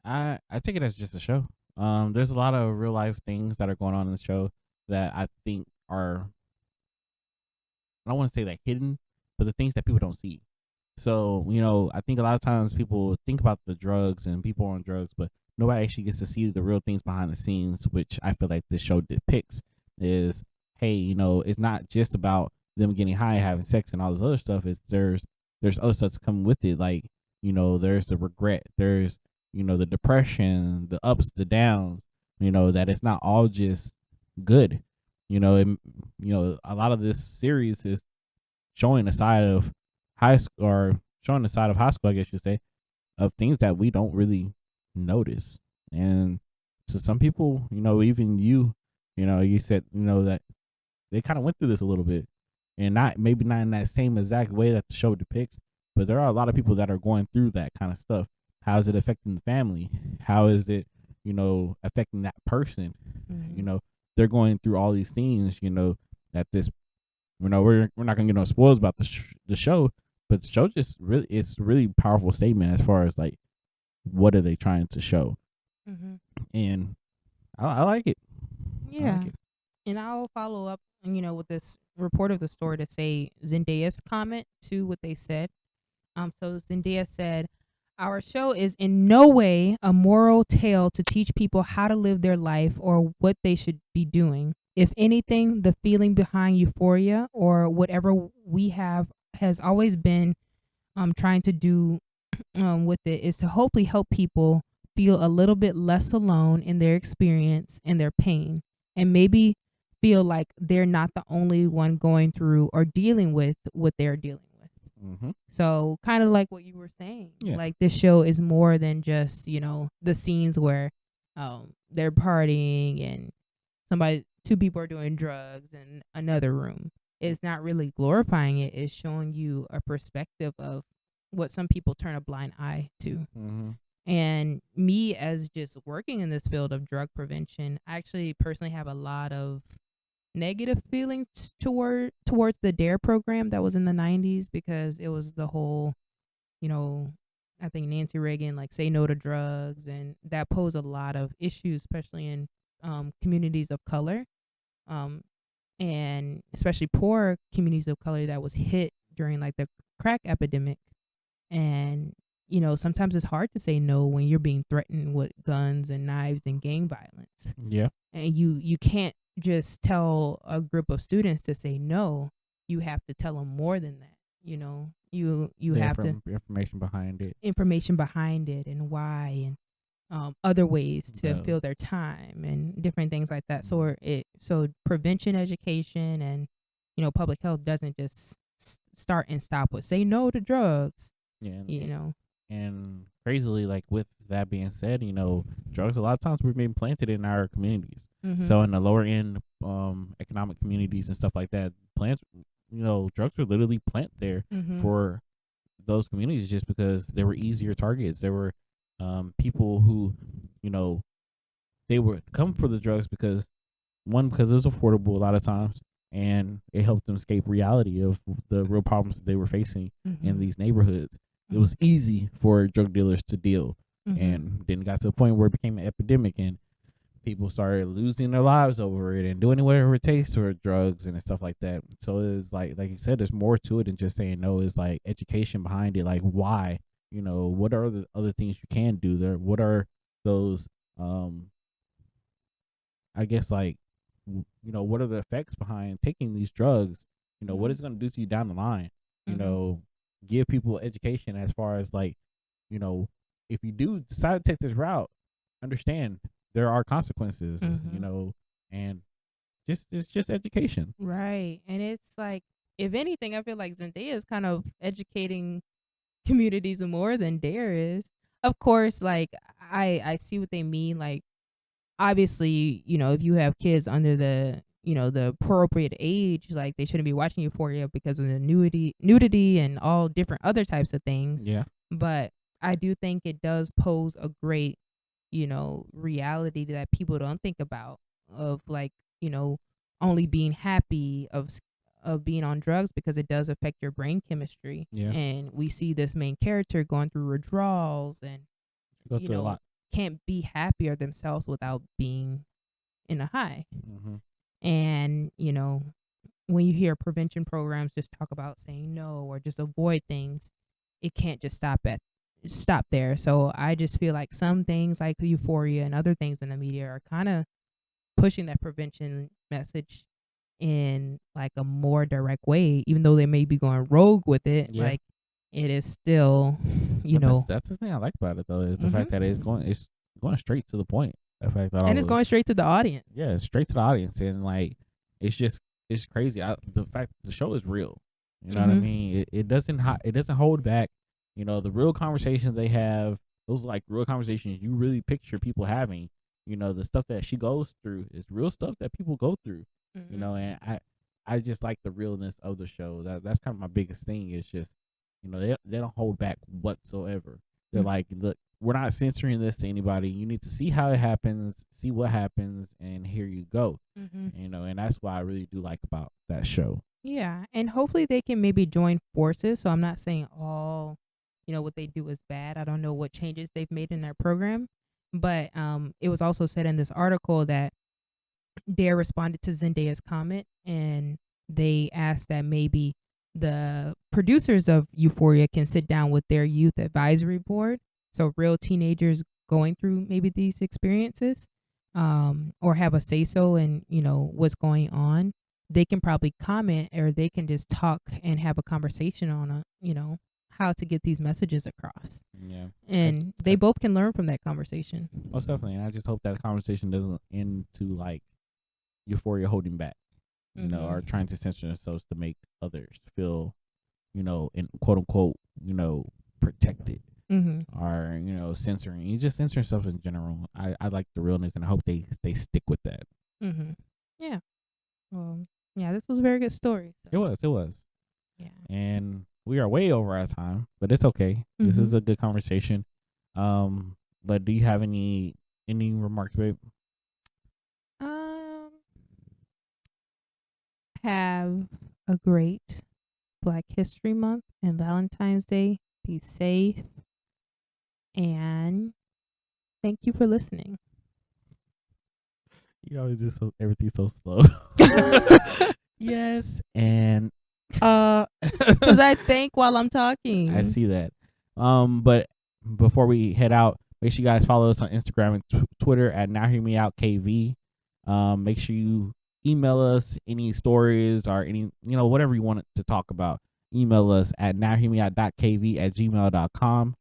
I take it as just a show. There's a lot of real life things that are going on in the show that I think are, I don't want to say like hidden, but the things that people don't see. So, I think a lot of times people think about the drugs and people on drugs, but nobody actually gets to see the real things behind the scenes, which I feel like this show depicts. Is, hey, it's not just about them getting high, having sex, and all this other stuff. Is there's other stuff that's coming with it, like, there's the regret, there's, the depression, the ups, the downs. That it's not all just good. And, a lot of this series is showing a side of high school, or showing the side of high school, I guess you say, of things that we don't really notice. And to some people, even you said, that they kind of went through this a little bit, and maybe not in that same exact way that the show depicts, but there are a lot of people that are going through that kind of stuff. How is it affecting the family? How is it, affecting that person? Mm-hmm. They're going through all these things, at this, we're not gonna get no spoils about the show, but the show just really, it's a really powerful statement as far as like what are they trying to show. Mm-hmm. And I like it. I like Yeah. it. And I'll follow up, with this report of the story to say Zendaya's comment to what they said. So Zendaya said, "Our show is in no way a moral tale to teach people how to live their life or what they should be doing. If anything, the feeling behind Euphoria, or whatever we have, has always been trying to do with it, is to hopefully help people feel a little bit less alone in their experience and their pain, and maybe feel like they're not the only one going through or dealing with what they're dealing with." Mm-hmm. So, kind of like what you were saying, Yeah. like this show is more than just, the scenes where they're partying and two people are doing drugs in another room. It's not really glorifying it. It's showing you a perspective of what some people turn a blind eye to. Mm-hmm. And me, as just working in this field of drug prevention, I actually personally have a lot of negative feelings towards the D.A.R.E program that was in the 90s, because it was the whole, you know, I think Nancy Reagan, like, say no to drugs, and that posed a lot of issues, especially in communities of color, um, and especially poor communities of color that was hit during like the crack epidemic. And sometimes it's hard to say no when you're being threatened with guns and knives and gang violence, Yeah. and you can't just tell a group of students to say no. You have to tell them more than that. You The have to information behind it. information behind it, and why, and other ways to The fill their time and different things like that. So prevention education and public health doesn't just start and stop with say no to drugs. Yeah. You know. And crazily, like with that being said, drugs a lot of times were being planted in our communities. Mhm. So in the lower end, economic communities and stuff like that, plants, drugs were literally planted there Mhm. for those communities just because they were easier targets. There were people who, you know, they would come for the drugs because, one, because it was affordable a lot of times, and it helped them escape reality of the real problems that they were facing in Mhm. these neighborhoods. It was easy for drug dealers to deal, and then got to a point where it became an epidemic, and people started losing their lives over it and doing whatever it takes for drugs and stuff like that. So it's like you said, there's more to it than just saying no. It's like education behind it, like why, what are the other things you can do there? What are those, I guess, like, what are the effects behind taking these drugs? What is it going to do to you down the line? Give people education as far as like, if you do decide to take this route, understand there are consequences, and it's just education. Right. And it's like, if anything, I feel like Zendaya is kind of educating communities more than D.A.R.E is. Of course, like I see what they mean. Like, obviously, if you have kids under the appropriate age, like they shouldn't be watching Euphoria because of the nudity and all different other types of things. Yeah. But I do think it does pose a great, reality that people don't think about, of like, only being happy of being on drugs, because it does affect your brain chemistry. Yeah. And we see this main character going through withdrawals and, Go through a lot. can't be happier themselves without being in a high. Mm-hmm. And, when you hear prevention programs just talk about saying no or just avoid things, it can't just stop there. So I just feel like some things like Euphoria and other things in the media are kind of pushing that prevention message in like a more direct way, even though they may be going rogue with it. Yeah. Like, it is still, That's the thing I like about it though, is the fact that it's going straight to the point. The fact that and it's going straight to the audience. Yeah, straight to the audience, and like it's crazy. The fact the show is real. You know what I mean? It doesn't hold back. The real conversations they have, those are like real conversations you really picture people having. The stuff that she goes through is real stuff that people go through. And I just like the realness of the show. That's kind of my biggest thing. Is just they don't hold back whatsoever. They're like, look, we're not censoring this to anybody. You need to see how it happens, see what happens, and here you go. And that's what I really do like about that show. Yeah, and hopefully they can maybe join forces. So I'm not saying all, what they do is bad. I don't know what changes they've made in their program, but it was also said in this article that D.A.R.E responded to Zendaya's comment, and they asked that maybe the producers of Euphoria can sit down with their youth advisory board, so real teenagers going through maybe these experiences, or have a say so in what's going on. They can probably comment, or they can just talk and have a conversation on how to get these messages across. Yeah, and they both can learn from that conversation. Most definitely. And I just hope that conversation doesn't end to like Euphoria holding back, or trying to censor themselves to make others feel, in quote unquote, protected, or censoring. You just censor yourself in general. I like the realness, and I hope they stick with that. Yeah. Well, yeah, this was a very good story. So. It was. Yeah. And we are way over our time, but it's okay. This is a good conversation. But do you have any remarks, babe? Have a great Black History Month and Valentine's Day. Be safe. And thank you for listening. You always do everything so slow. Yes, and because I think while I'm talking. I see that. But before we head out, make sure you guys follow us on Instagram and Twitter at nowhearmeout.kv. Make sure you email us any stories or any whatever you want to talk about. Email us at nowhearmeout.kv@gmail.com.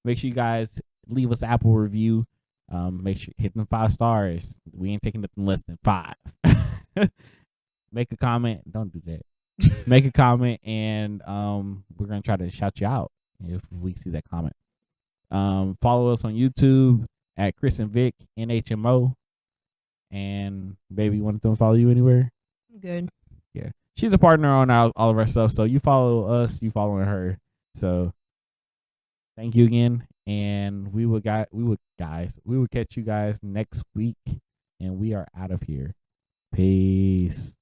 Make sure you guys leave us an Apple review. Make sure hit them 5 stars. We ain't taking nothing less than 5. Make a comment. Don't do that. Make a comment, and we're gonna try to shout you out if we see that comment. Follow us on YouTube at Chris and Vic NHMO. And baby, you want them to follow you anywhere? Good. Yeah, she's a partner on all of our stuff. So you follow us, you following her. So thank you again, and we will catch you guys next week, and we are out of here. Peace.